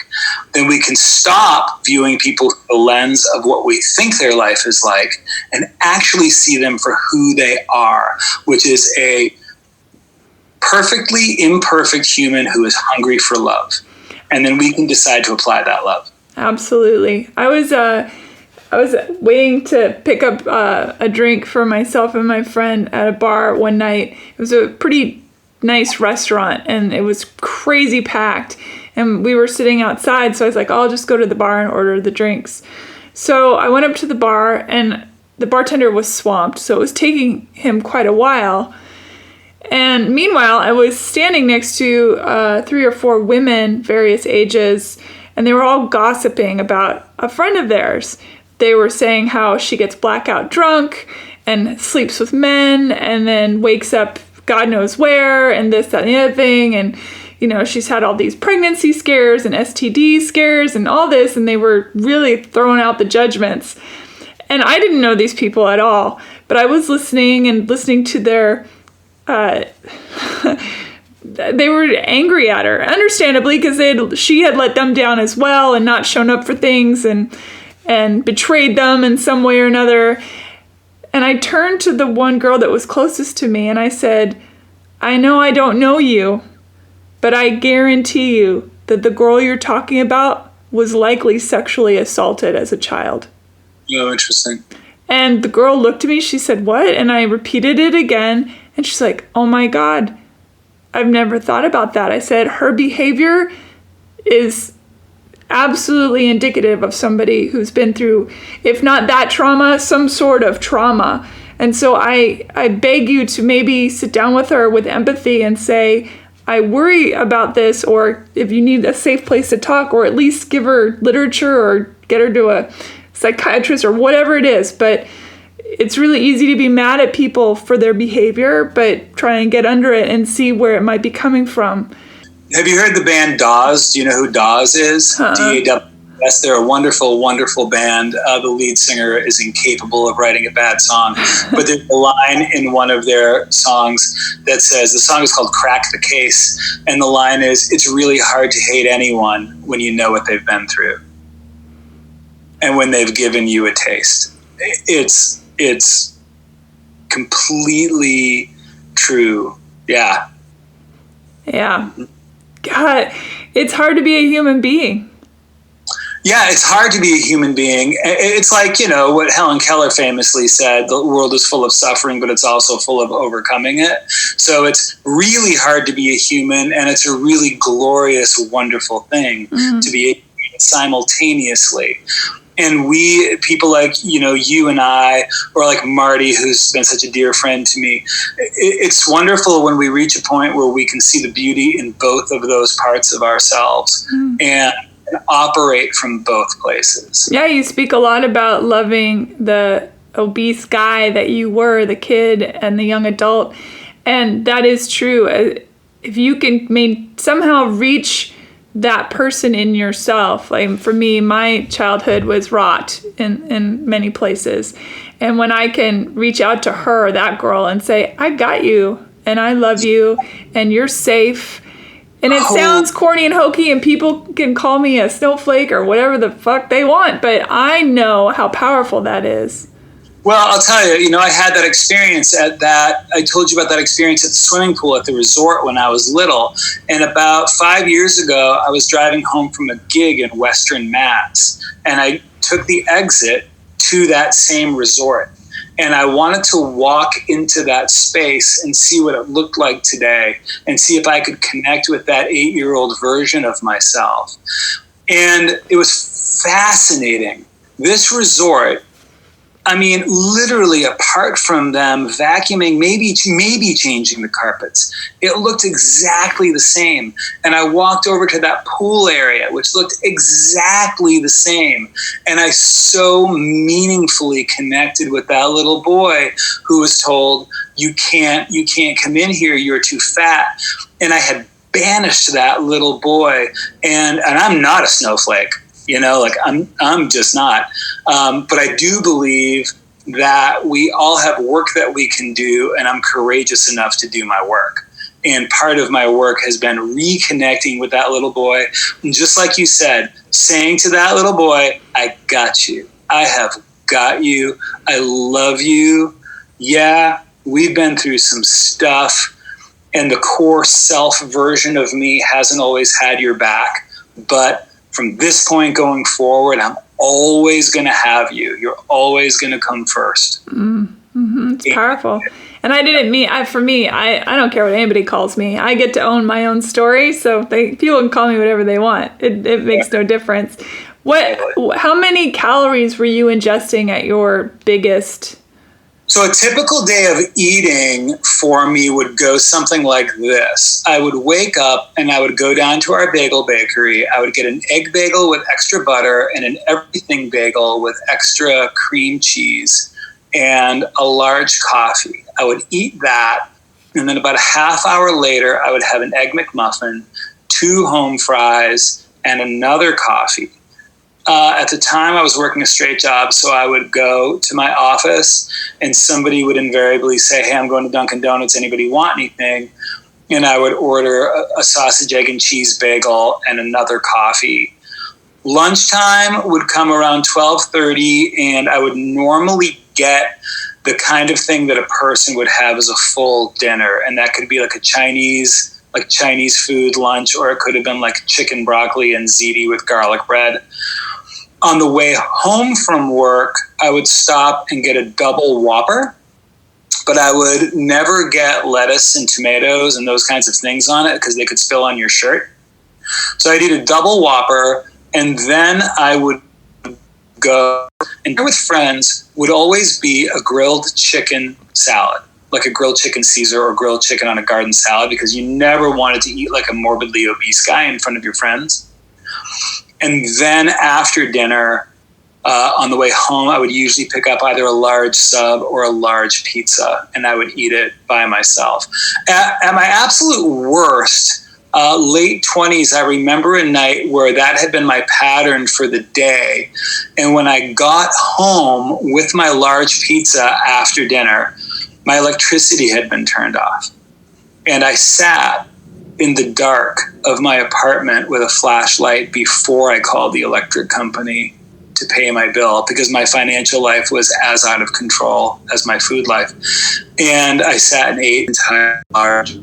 B: then we can stop viewing people through the lens of what we think their life is like and actually see them for who they are, which is a perfectly imperfect human who is hungry for love. And then we can decide to apply that love. Absolutely.
A: I was waiting to pick up a drink for myself and my friend at a bar one night. It was a pretty nice restaurant and it was crazy packed, and we were sitting outside, so I was like, I'll just go to the bar and order the drinks. So I went up to the bar and the bartender was swamped, so it was taking him quite a while. And meanwhile, I was standing next to 3 or 4 women, various ages, and they were all gossiping about a friend of theirs. They were saying how she gets blackout drunk and sleeps with men and then wakes up God knows where, and this, that, and the other thing. And, you know, she's had all these pregnancy scares and STD scares and all this, and they were really throwing out the judgments. And I didn't know these people at all, but I was listening to their they were angry at her, understandably, because she had let them down as well and not shown up for things and betrayed them in some way or another. And I turned to the one girl that was closest to me and I said, I know I don't know you, but I guarantee you that the girl you're talking about was likely sexually assaulted as a child.
B: Oh, interesting.
A: And the girl looked at me, she said, what? And I repeated it again. And she's like, oh my God, I've never thought about that. I said, her behavior is absolutely indicative of somebody who's been through, if not that trauma, some sort of trauma. And so I beg you to maybe sit down with her with empathy and say, I worry about this, or if you need a safe place to talk, or at least give her literature or get her to a psychiatrist or whatever it is. But it's really easy to be mad at people for their behavior, but try and get under it and see where it might be coming from.
B: Have you heard the band Dawes? Do you know who Dawes is? D-A-W-S. They're a wonderful, wonderful band. The lead singer is incapable of writing a bad song. But there's a line in one of their songs that says, the song is called Crack the Case. And the line is, it's really hard to hate anyone when you know what they've been through. And when they've given you a taste. It's completely true. Yeah.
A: Yeah. God, it's hard to be a human being.
B: Yeah, it's hard to be a human being. It's like, what Helen Keller famously said, the world is full of suffering, but it's also full of overcoming it. So it's really hard to be a human, and it's a really glorious, wonderful thing to be a human simultaneously. And we, people like, you and I, or like Marty, who's been such a dear friend to me, it's wonderful when we reach a point where we can see the beauty in both of those parts of ourselves and operate from both places. Yeah,
A: you speak a lot about loving the obese guy that you were, the kid and the young adult. And that is true. If you can somehow reach that person in yourself. Like for me, my childhood was rot in many places. And when I can reach out to her, that girl, and say, I got you and I love you and you're safe. And it sounds corny and hokey and people can call me a snowflake or whatever the fuck they want, but I know how powerful that is.
B: Well, I'll tell you, I had that experience I told you about that experience at the swimming pool at the resort when I was little. And about 5 years ago, I was driving home from a gig in Western Mass. And I took the exit to that same resort. And I wanted to walk into that space and see what it looked like today and see if I could connect with that 8-year-old version of myself. And it was fascinating. This resort, literally apart from them vacuuming, maybe changing the carpets, it looked exactly the same. And I walked over to that pool area, which looked exactly the same. And I so meaningfully connected with that little boy who was told, you can't come in here, you're too fat. And I had banished that little boy. And I'm not a snowflake. I'm just not. But I do believe that we all have work that we can do, and I'm courageous enough to do my work. And part of my work has been reconnecting with that little boy. And just like you said, saying to that little boy, I got you. I have got you. I love you. Yeah, we've been through some stuff, and the core self version of me hasn't always had your back, but from this point going forward, I'm always going to have you. You're always going to come first.
A: It's powerful. And I didn't mean, for me, I don't care what anybody calls me. I get to own my own story, so people can call me whatever they want. It makes no difference. How many calories were you ingesting at your biggest?
B: So a typical day of eating for me would go something like this. I would wake up and I would go down to our bagel bakery. I would get an egg bagel with extra butter and an everything bagel with extra cream cheese and a large coffee. I would eat that. And then about a half hour later, I would have an Egg McMuffin, 2 home fries, and another coffee. At the time, I was working a straight job, so I would go to my office and somebody would invariably say, hey, I'm going to Dunkin' Donuts. Anybody want anything? and I would order a sausage, egg, and cheese bagel and another coffee. Lunchtime would come around 12:30, and I would normally get the kind of thing that a person would have as a full dinner, and that could be like a Chinese food lunch, or it could have been like chicken, broccoli, and ziti with garlic bread. On the way home from work, I would stop and get a double Whopper, but I would never get lettuce and tomatoes and those kinds of things on it because they could spill on your shirt. So I'd eat a double Whopper, and then I would go, and with friends would always be a grilled chicken salad, like a grilled chicken Caesar or grilled chicken on a garden salad, because you never wanted to eat like a morbidly obese guy in front of your friends. And then after dinner, on the way home, I would usually pick up either a large sub or a large pizza, and I would eat it by myself. At my absolute worst, late 20s, I remember a night where that had been my pattern for the day. And when I got home with my large pizza after dinner, my electricity had been turned off. And I sat in the dark of my apartment with a flashlight before I called the electric company to pay my bill, because my financial life was as out of control as my food life. And I sat and ate an entire large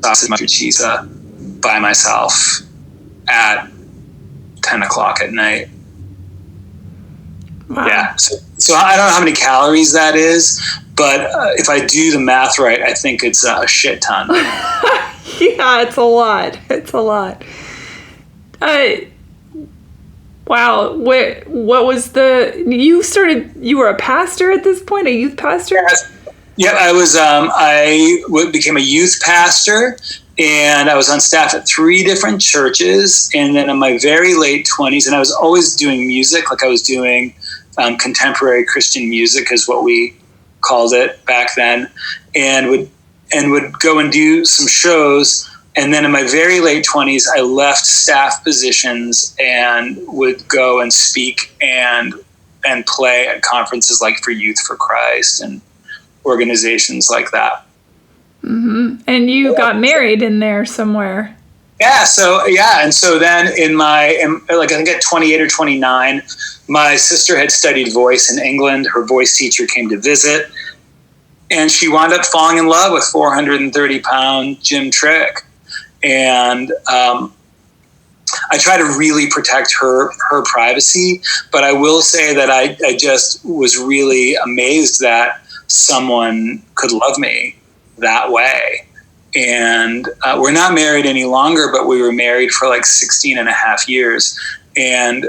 B: sausage, mashed cheese by myself at 10 o'clock at night.
A: Wow.
B: Yeah. So I don't know how many calories that is, but if I do the math right, I think it's a shit ton.
A: Yeah, it's a lot. It's a lot. Wow. What was you were a pastor at this point, a youth pastor?
B: Yes. Yeah, I was, became a youth pastor, and I was on staff at 3 different churches. And then in my very late 20s, and I was always doing music, like I was doing contemporary Christian music is what we called it back then, and would go and do some shows. And then in my very late 20s, I left staff positions and would go and speak and play at conferences like for Youth for Christ and organizations like that.
A: Mm-hmm. And you got married in there somewhere.
B: Yeah. And so then I think at 28 or 29, my sister had studied voice in England. Her voice teacher came to visit, and she wound up falling in love with 430-pound Jim Trick. And I try to really protect her privacy, but I will say that I just was really amazed that someone could love me that way. And we're not married any longer, but we were married for like 16 and a half years. And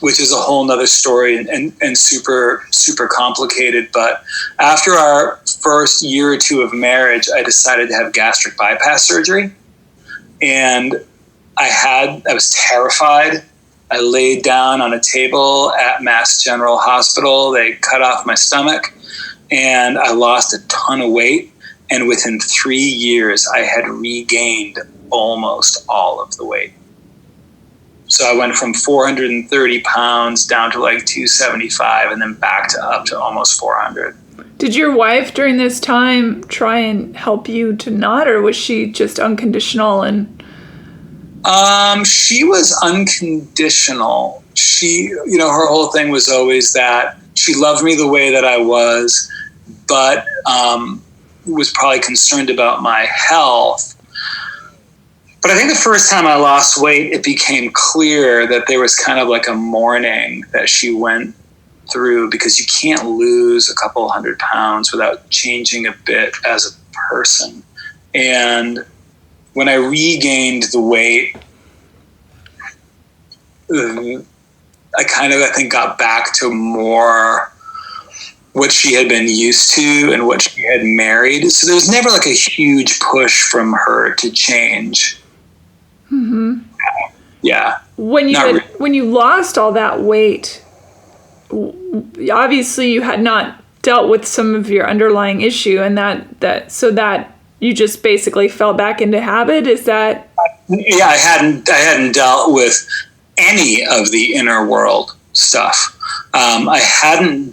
B: which is a whole nother story and super, super complicated. But after our first year or 2 of marriage, I decided to have gastric bypass surgery. And I was terrified. I laid down on a table at Mass General Hospital. They cut off my stomach, and I lost a ton of weight. And within 3 years, I had regained almost all of the weight. So I went from 430 pounds down to like 275, and then back to up to almost 400.
A: Did your wife during this time try and help you to not, or was she just unconditional? And
B: she was unconditional. She, her whole thing was always that she loved me the way that I was, but was probably concerned about my health. But I think the first time I lost weight, it became clear that there was kind of like a mourning that she went through, because you can't lose a couple 100 pounds without changing a bit as a person. And when I regained the weight, I think got back to more what she had been used to and what she had married. So there was never like a huge push from her to change.
A: Mm-hmm.
B: Yeah.
A: When you lost all that weight, obviously you had not dealt with some of your underlying issue, and that you just basically fell back into habit. Is that?
B: Yeah, I hadn't dealt with any of the inner world stuff. I hadn't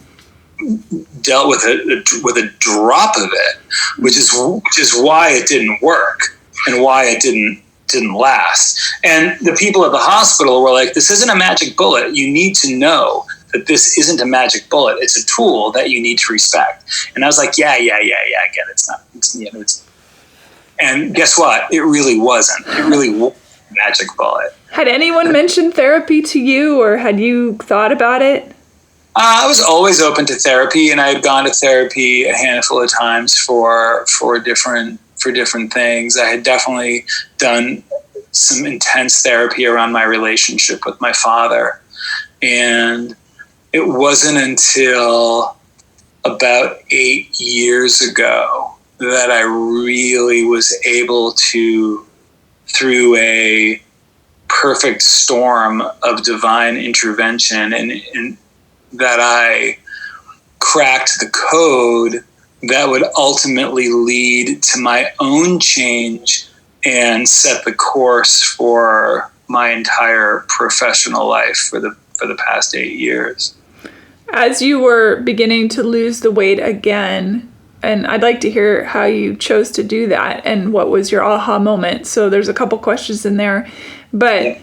B: dealt with a drop of it which is why it didn't work and why it didn't last. And the people at the hospital were like, this isn't a magic bullet. You need to know that this isn't a magic bullet. It's a tool that you need to respect. And I was like, yeah, I get it. It's not, it's, and guess what? It really wasn't. It really wasn't a magic bullet.
A: Had anyone mentioned therapy to you, or had you thought about it?
B: I was always open to therapy, and I had gone to therapy a handful of times for different things. I had definitely done some intense therapy around my relationship with my father. And it wasn't until about 8 years ago that I really was able to, through a perfect storm of divine intervention, and that I cracked the code that would ultimately lead to my own change and set the course for my entire professional life for the past 8 years.
A: As you were beginning to lose the weight again, and I'd like to hear how you chose to do that and what was your aha moment. So there's a couple questions in there, but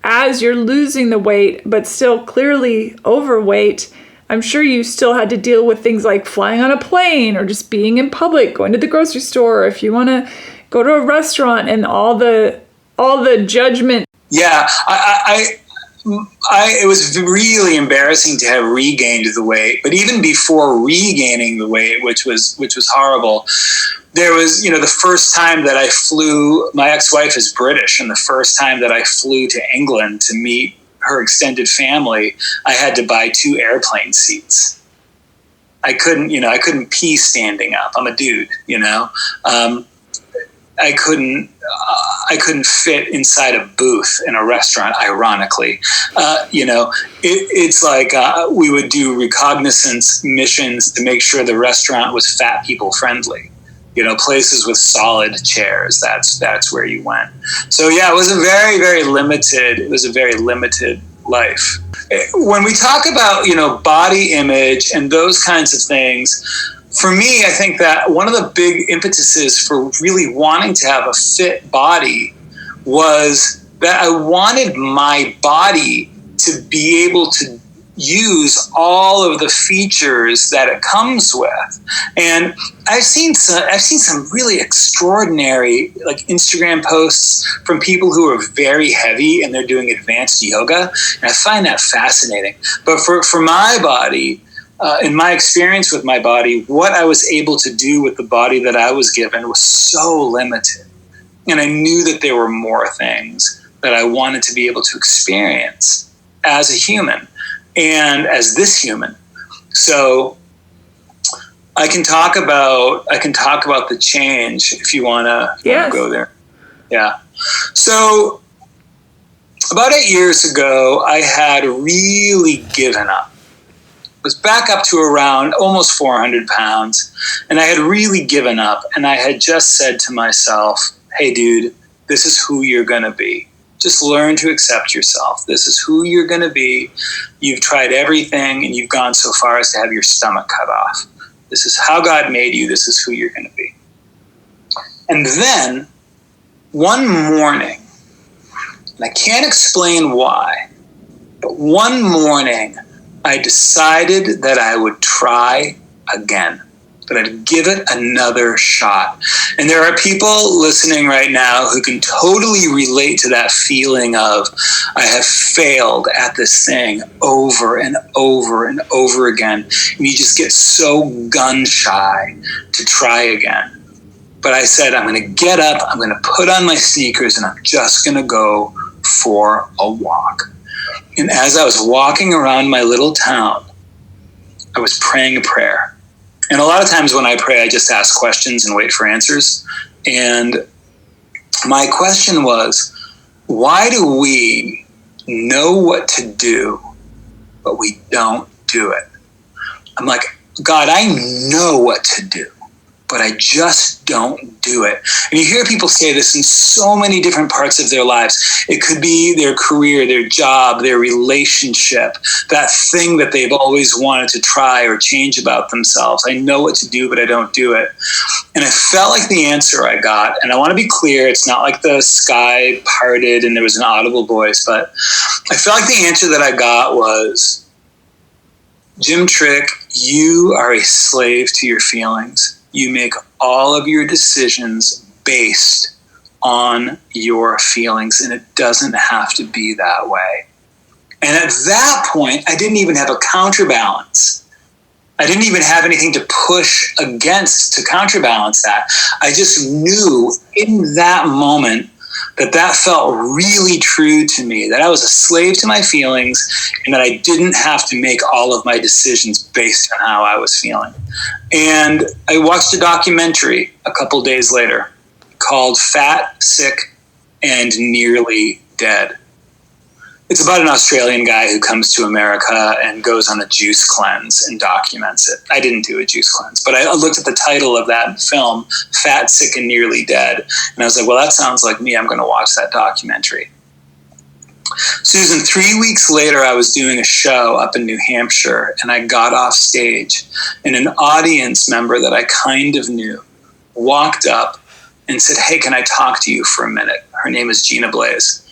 A: as you're losing the weight, but still clearly overweight, I'm sure you still had to deal with things like flying on a plane or just being in public, going to the grocery store, or if you want to go to a restaurant, and all the judgment.
B: Yeah, it was really embarrassing to have regained the weight, but even before regaining the weight, which was horrible, there was, the first time that I flew, my ex-wife is British, and the first time that I flew to England to meet her extended family, I had to buy 2 airplane seats. I couldn't pee standing up. I'm a dude, I couldn't fit inside a booth in a restaurant, ironically. It's like we would do recognizance missions to make sure the restaurant was fat people friendly. Places with solid chairs, that's where you went. So yeah, it was a very, very limited life. When we talk about, body image and those kinds of things, for me, I think that one of the big impetuses for really wanting to have a fit body was that I wanted my body to be able to use all of the features that it comes with. And I've seen some really extraordinary Instagram posts from people who are very heavy and they're doing advanced yoga, and I find that fascinating. But for my body, in my experience with my body, what I was able to do with the body that I was given was so limited. And I knew that there were more things that I wanted to be able to experience as a human and as this human. So I can talk about the change if you want to go there. Yeah. So about 8 years ago, I had really given up. Was back up to around almost 400 pounds, and I had really given up, and I had just said to myself, hey dude, this is who you're going to be. Just learn to accept yourself. This is who you're going to be. You've tried everything, and you've gone so far as to have your stomach cut off. This is how God made you. This is who you're going to be. And then one morning, and I can't explain why, but one morning, I decided that I would try again, that I'd give it another shot. And there are people listening right now who can totally relate to that feeling of, I have failed at this thing over and over and over again. And you just get so gun shy to try again. But I said, I'm going to get up, I'm going to put on my sneakers, and I'm just going to go for a walk. And as I was walking around my little town, I was praying a prayer. And a lot of times when I pray, I just ask questions and wait for answers. And my question was, why do we know what to do, but we don't do it? I'm like, God, I know what to do, but I just don't do it. And you hear people say this in so many different parts of their lives. It could be their career, their job, their relationship, that thing that they've always wanted to try or change about themselves. I know what to do, but I don't do it. And I felt like the answer I got, and I want to be clear, it's not like the sky parted and there was an audible voice, but I felt like the answer that I got was, Jim Trick, you are a slave to your feelings. You make all of your decisions based on your feelings, and it doesn't have to be that way. And at that point, I didn't even have a counterbalance. I didn't even have anything to push against to counterbalance that. I just knew in that moment that felt really true to me, that I was a slave to my feelings and that I didn't have to make all of my decisions based on how I was feeling. And I watched a documentary a couple days later called Fat, Sick, and Nearly Dead. It's about an Australian guy who comes to America and goes on a juice cleanse and documents it. I didn't do a juice cleanse, but I looked at the title of that film, Fat, Sick, and Nearly Dead, and I was like, well, that sounds like me. I'm going to watch that documentary. Susan, 3 weeks later, I was doing a show up in New Hampshire, and I got off stage, and an audience member that I kind of knew walked up and said, hey, can I talk to you for a minute? Her name is Gina Blaze.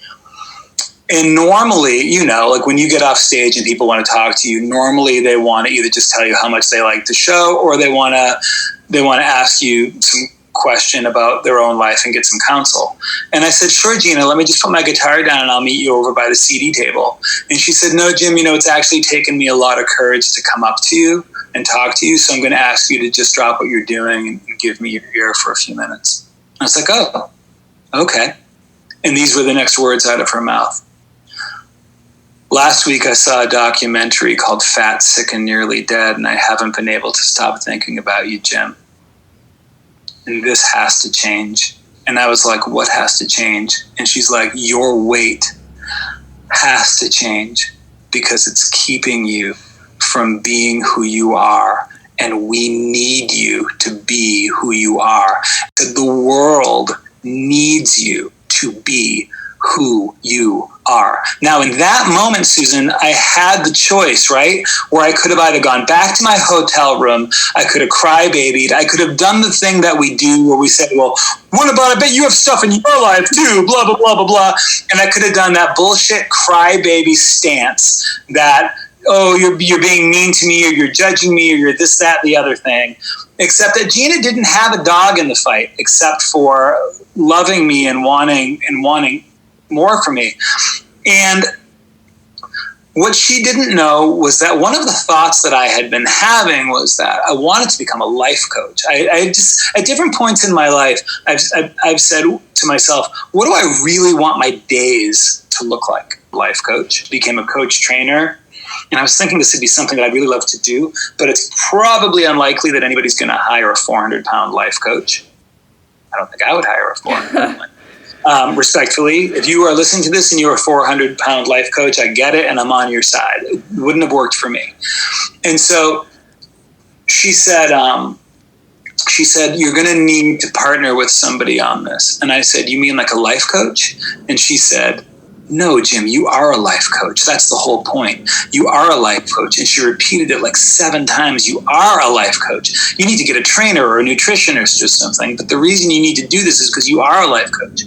B: And normally, you know, like when you get off stage and people want to talk to you, normally they want to either just tell you how much they like the show, or they want to ask you some question about their own life and get some counsel. And I said, sure, Gina, let me just put my guitar down and I'll meet you over by the CD table. And she said, no, Jim, you know, it's actually taken me a lot of courage to come up to you and talk to you. So I'm going to ask you to just drop what you're doing and give me your ear for a few minutes. I was like, oh, okay. And these were the next words out of her mouth. Last week, I saw a documentary called Fat, Sick, and Nearly Dead, and I haven't been able to stop thinking about you, Jim. And this has to change. And I was like, what has to change? And she's like, your weight has to change because it's keeping you from being who you are. And we need you to be who you are. The world needs you to be who you are. Now, in that moment, Susan, I had the choice, right? Where I could have either gone back to my hotel room, I could have crybabied, I could have done the thing that we do where we say, well, what about, I bet you have stuff in your life too, blah, blah, blah, blah, blah. And I could have done that bullshit crybaby stance that, oh, you're being mean to me, or you're judging me, or you're this, that, the other thing. Except that Gina didn't have a dog in the fight, except for loving me and wanting more for me. And what she didn't know was that one of the thoughts that I had been having was that I wanted to become a life coach. I just, at different points in my life, I've said to myself, what do I really want my days to look like? Life coach, became a coach trainer. And I was thinking this would be something that I'd really love to do, but it's probably unlikely that anybody's going to hire a 400-pound life coach. I don't think I would hire a 400-pound respectfully, if you are listening to this and you're a 400-pound life coach, I get it, and I'm on your side. It wouldn't have worked for me. And so she said, you're going to need to partner with somebody on this. And I said, you mean like a life coach? And she said, no, Jim, you are a life coach. That's the whole point. You are a life coach. And she repeated it like 7 times. You are a life coach. You need to get a trainer or a nutritionist or something. But the reason you need to do this is because you are a life coach.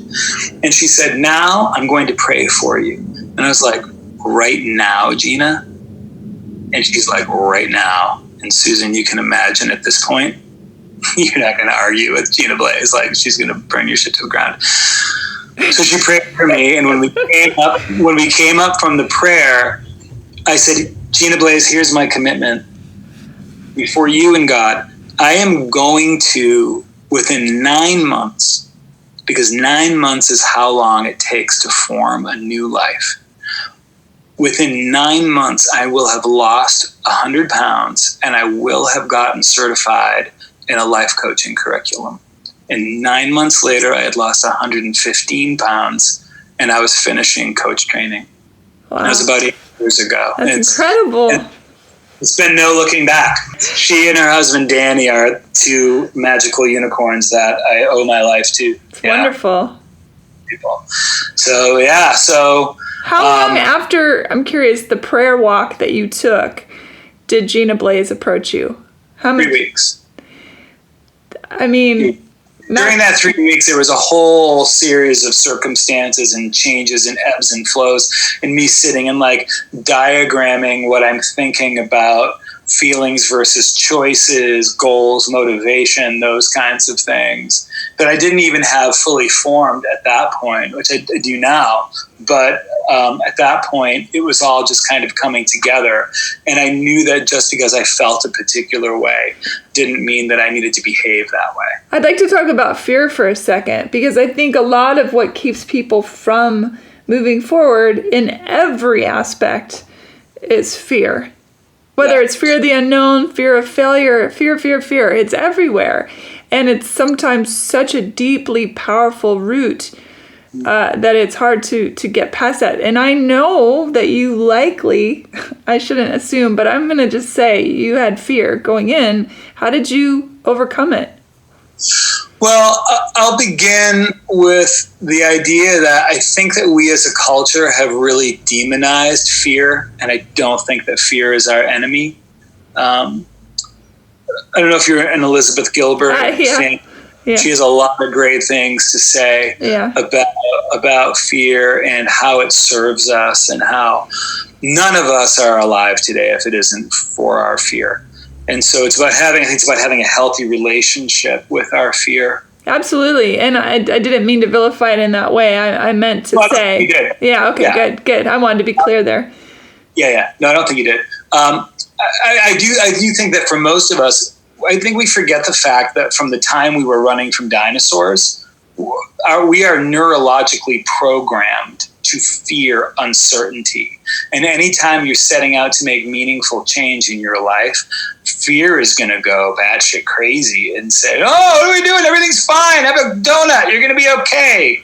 B: And she said, now I'm going to pray for you. And I was like, right now, Gina? And she's like, right now. And Susan, you can imagine at this point, you're not going to argue with Gina Blaze. Like, she's going to burn your shit to the ground. So she prayed for me, and when we came up from the prayer, I said, Gina Blaze, here's my commitment. Before you and God, I am going to, within 9 months, because 9 months is how long it takes to form a new life. Within 9 months, I will have lost 100 pounds, and I will have gotten certified in a life coaching curriculum. And 9 months later, I had lost 115 pounds, and I was finishing coach training. Wow. That was about 8 years ago.
A: That's incredible.
B: It's been no looking back. She and her husband, Danny, are 2 magical unicorns that I owe my life to.
A: It's wonderful.
B: People. So, yeah. So,
A: how long after, I'm curious, the prayer walk that you took, did Gina Blaze approach you? How many?
B: 3 weeks.
A: I mean,
B: during that 3 weeks, there was a whole series of circumstances and changes and ebbs and flows, and me sitting and like diagramming what I'm thinking about feelings versus choices, goals, motivation, those kinds of things that I didn't even have fully formed at that point, which I do now. But at that point, it was all just kind of coming together. And I knew that just because I felt a particular way didn't mean that I needed to behave that way.
A: I'd like to talk about fear for a second, because I think a lot of what keeps people from moving forward in every aspect is fear. Whether it's fear of the unknown, fear of failure, fear, it's everywhere. And it's sometimes such a deeply powerful root that it's hard to get past that. And I know that you likely, I shouldn't assume, but I'm going to just say you had fear going in. How did you overcome it?
B: Well, I'll begin with the idea that I think that we as a culture have really demonized fear, and I don't think that fear is our enemy. I don't know if you're an Elizabeth Gilbert fan. Yeah. She has a lot of great things to say about fear and how it serves us, and how none of us are alive today if it isn't for our fear. And so it's about having a healthy relationship with our fear.
A: Absolutely. And I didn't mean to vilify it in that way. I meant to say.
B: You did.
A: Yeah, okay, yeah. Good. I wanted to be clear there.
B: Yeah. No, I don't think you did. I do think that for most of us, I think we forget the fact that from the time we were running from dinosaurs, we are neurologically programmed to fear uncertainty. And anytime you're setting out to make meaningful change in your life, fear is going to go batshit crazy and say, "Oh, what are we doing? Everything's fine. Have a donut. You're going to be okay."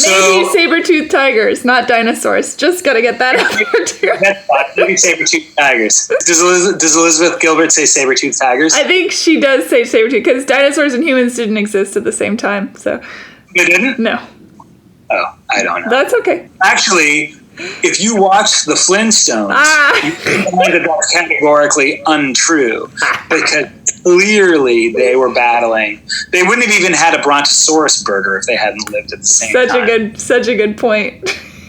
A: Maybe saber-toothed tigers, not dinosaurs. Just got to get that out there too.
B: That's fine. Maybe saber-toothed tigers. Does Elizabeth Gilbert say saber-toothed tigers?
A: I think she does say saber-toothed, because dinosaurs and humans didn't exist at the same time. So
B: they didn't?
A: No.
B: Oh, I don't know.
A: That's okay.
B: Actually, if you watch the Flintstones, you find that that's categorically untrue, because clearly they were battling. They wouldn't have even had a Brontosaurus burger if they hadn't lived at the same time.
A: Such a good point.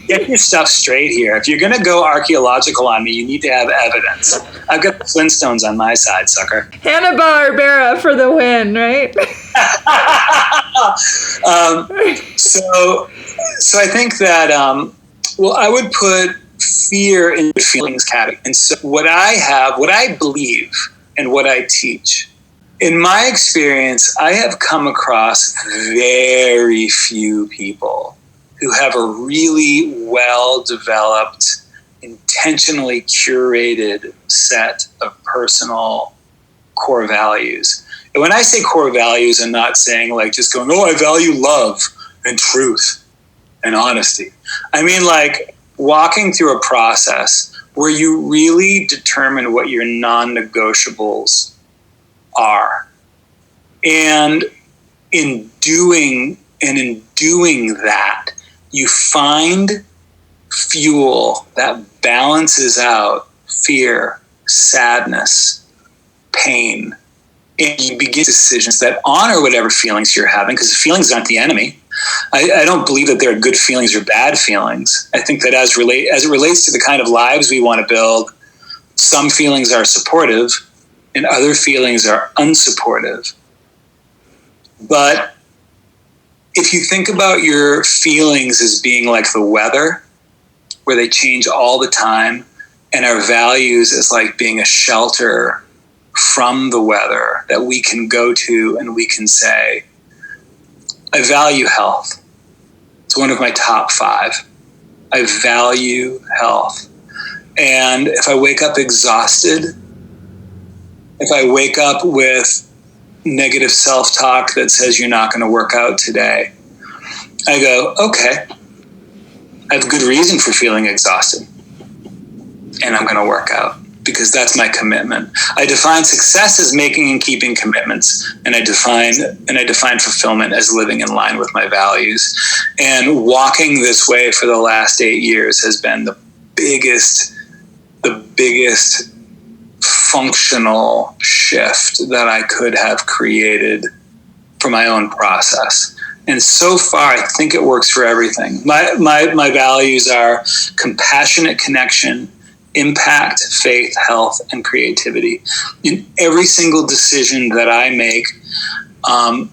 B: Get your stuff straight here. If you're going to go archaeological on me, you need to have evidence. I've got the Flintstones on my side, sucker.
A: Hanna-Barbera for the win, right?
B: So I think that, I would put fear in the feelings category. And so what I believe and what I teach, in my experience, I have come across very few people who have a really well-developed, intentionally curated set of personal core values. And when I say core values, I'm not saying like just going, "Oh, I value love and truth and honesty." I mean like walking through a process where you really determine what your non-negotiables are. And in doing that, you find fuel that balances out fear, sadness, pain, and you begin decisions that honor whatever feelings you're having, because feelings aren't the enemy. I don't believe that there are good feelings or bad feelings. I think that as it relates to the kind of lives we want to build, some feelings are supportive and other feelings are unsupportive. But if you think about your feelings as being like the weather, where they change all the time, and our values as like being a shelter from the weather that we can go to and we can say, I value health. It's one of my top 5. I value health. And if I wake up exhausted, if I wake up with negative self-talk that says you're not going to work out today, I go, okay, I have good reason for feeling exhausted, and I'm going to work out because that's my commitment. I define success as making and keeping commitments, and I define fulfillment as living in line with my values. And walking this way for the last 8 years has been the biggest functional shift that I could have created for my own process. And so far, I think it works for everything. My values are compassionate connection, impact, faith, health, and creativity. In every single decision that I make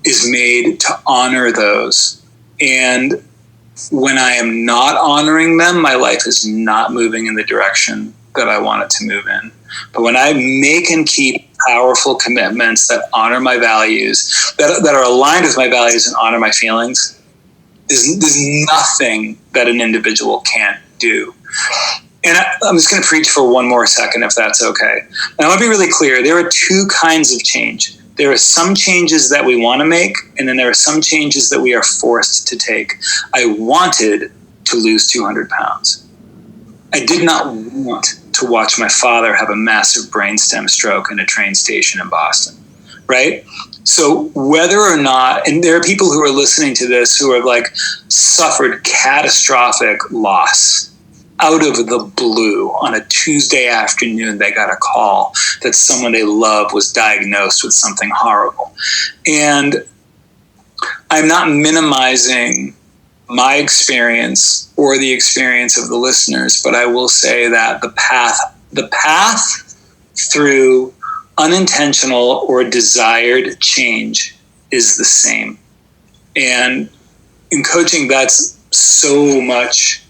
B: is made to honor those. And when I am not honoring them, my life is not moving in the direction that I want it to move in. But when I make and keep powerful commitments that honor my values, that are aligned with my values and honor my feelings, there's nothing that an individual can't do. And I'm just going to preach for one more second, if that's okay. And I want to be really clear. There are two kinds of change. There are some changes that we want to make, and then there are some changes that we are forced to take. I wanted to lose 200 pounds. I did not want to watch my father have a massive brainstem stroke in a train station in Boston, right? So whether or not, and there are people who are listening to this who have like suffered catastrophic loss out of the blue. On a Tuesday afternoon, they got a call that someone they love was diagnosed with something horrible. And I'm not minimizing my experience or the experience of the listeners, but I will say that the path through unintentional or desired change is the same. And in coaching, that's so much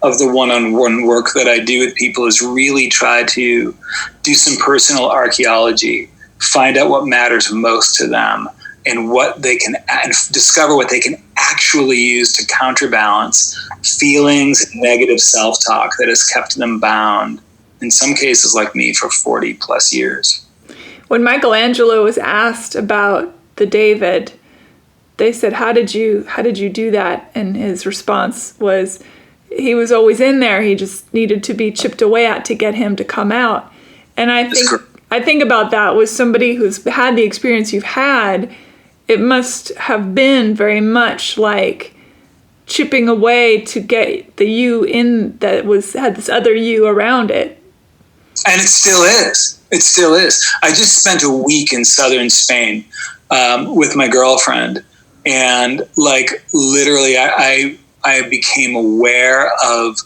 B: of the one-on-one work that I do with people, is really try to do some personal archaeology, find out what matters most to them, and what they can, and discover what they can actually use to counterbalance feelings and negative self-talk that has kept them bound, in some cases like me, for 40 plus years.
A: When Michelangelo was asked about the David, they said, how did you do that? And his response was, he was always in there. He just needed to be chipped away at to get him to come out. And I think about that with somebody who's had the experience you've had. It must have been very much like chipping away to get the you in that had this other you around it.
B: And it still is. It still is. I just spent a week in southern Spain with my girlfriend, and like literally I became aware of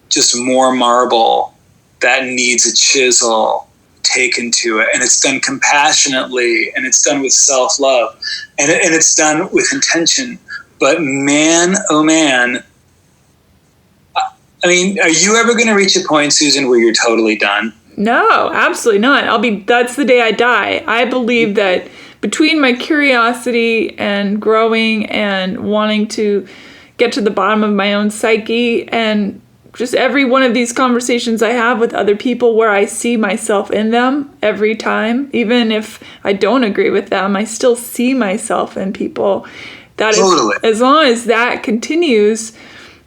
B: just more marble that needs a chisel taken to it. And it's done compassionately, and it's done with self-love, and it's done with intention. But man, oh man, I mean, are you ever going to reach a point, Susan, where you're totally done?
A: No, absolutely not. That's the day I die. I believe that between my curiosity and growing and wanting to get to the bottom of my own psyche, and just every one of these conversations I have with other people where I see myself in them every time, even if I don't agree with them, I still see myself in people. That totally. As long as that continues,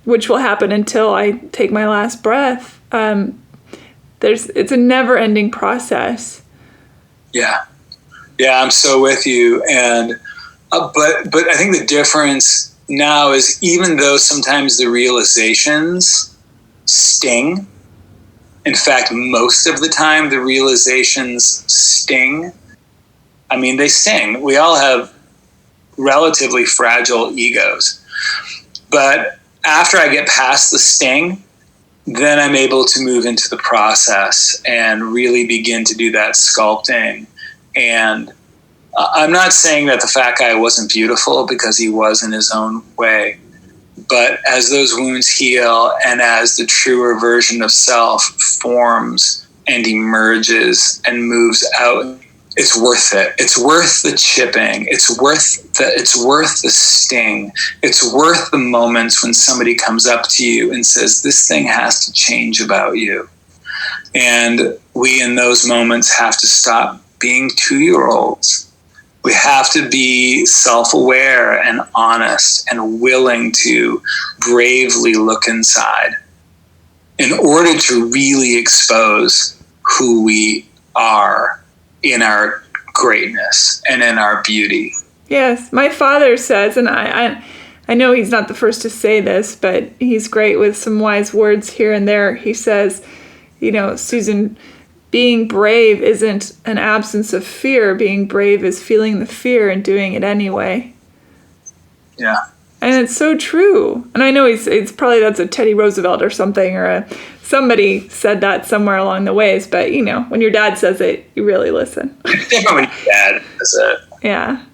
A: which will happen until I take my last breath, it's a never-ending process. Yeah, I'm so with you. And but I think the difference now is, even though sometimes the realizations sting, in fact, most of the time the realizations sting. I mean, they sting. We all have relatively fragile egos. But after I get past the sting, then I'm able to move into the process and really begin to do that sculpting. And I'm not saying that the fat guy wasn't beautiful, because he was in his own way. But as those wounds heal, and as the truer version of self forms and emerges and moves out, it's worth it. It's worth the chipping. It's worth the sting. It's worth the moments when somebody comes up to you and says, this thing has to change about you. And we, in those moments, have to stop being 2-year-olds. We have to be self-aware and honest and willing to bravely look inside in order to really expose who we are in our greatness and in our beauty. Yes, my father says, and I know he's not the first to say this, but he's great with some wise words here and there. He says, Susan, being brave isn't an absence of fear. Being brave is feeling the fear and doing it anyway.
B: Yeah.
A: And it's so true. And I know it's probably that's a Teddy Roosevelt or something, or somebody said that somewhere along the ways. But, you know, when your dad says it, you really listen.
B: It's different when your dad says it.
A: Yeah.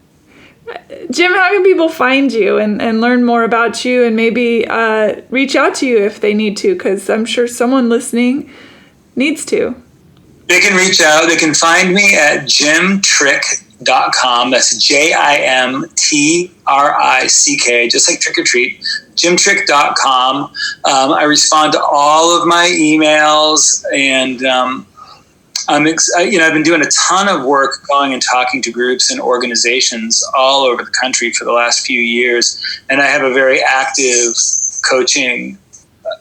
A: Jim, how can people find you and learn more about you and maybe reach out to you if they need to? Because I'm sure someone listening needs to.
B: They can reach out. They can find me at jimtrick.com. That's JIMTRICK, just like trick or treat. Jimtrick.com. I respond to all of my emails, and I've been doing a ton of work going and talking to groups and organizations all over the country for the last few years, and I have a very active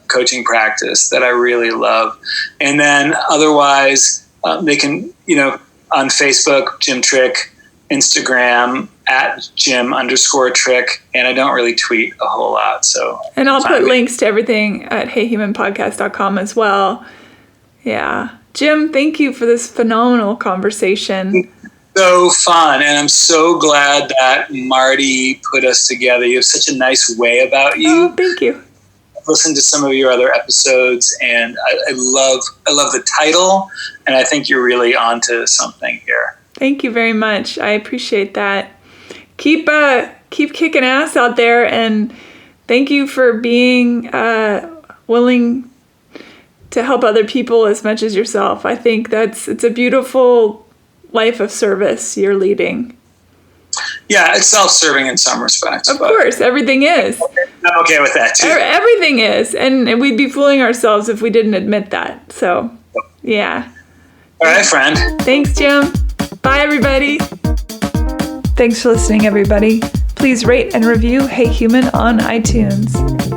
B: coaching practice that I really love. And then otherwise, they can, on Facebook, Jim Trick, Instagram at Jim_Trick, and I don't really tweet a whole lot. And
A: I'll put links to everything at heyhumanpodcast.com as well. Yeah. Jim, thank you for this phenomenal conversation.
B: So fun, and I'm so glad that Marty put us together. You have such a nice way about you.
A: Oh, thank you.
B: I've listened to some of your other episodes, and I love the title, and I think you're really onto something here.
A: Thank you very much. I appreciate that. Keep kicking ass out there, and thank you for being willing to help other people as much as yourself. I think it's a beautiful life of service you're leading.
B: Yeah, it's self-serving in some respects.
A: Of course, everything is.
B: I'm okay with that too.
A: Everything is, and we'd be fooling ourselves if we didn't admit that. So, yeah.
B: All right, friend.
A: Thanks, Jim. Bye, everybody. Thanks for listening, everybody. Please rate and review Hey Human on iTunes.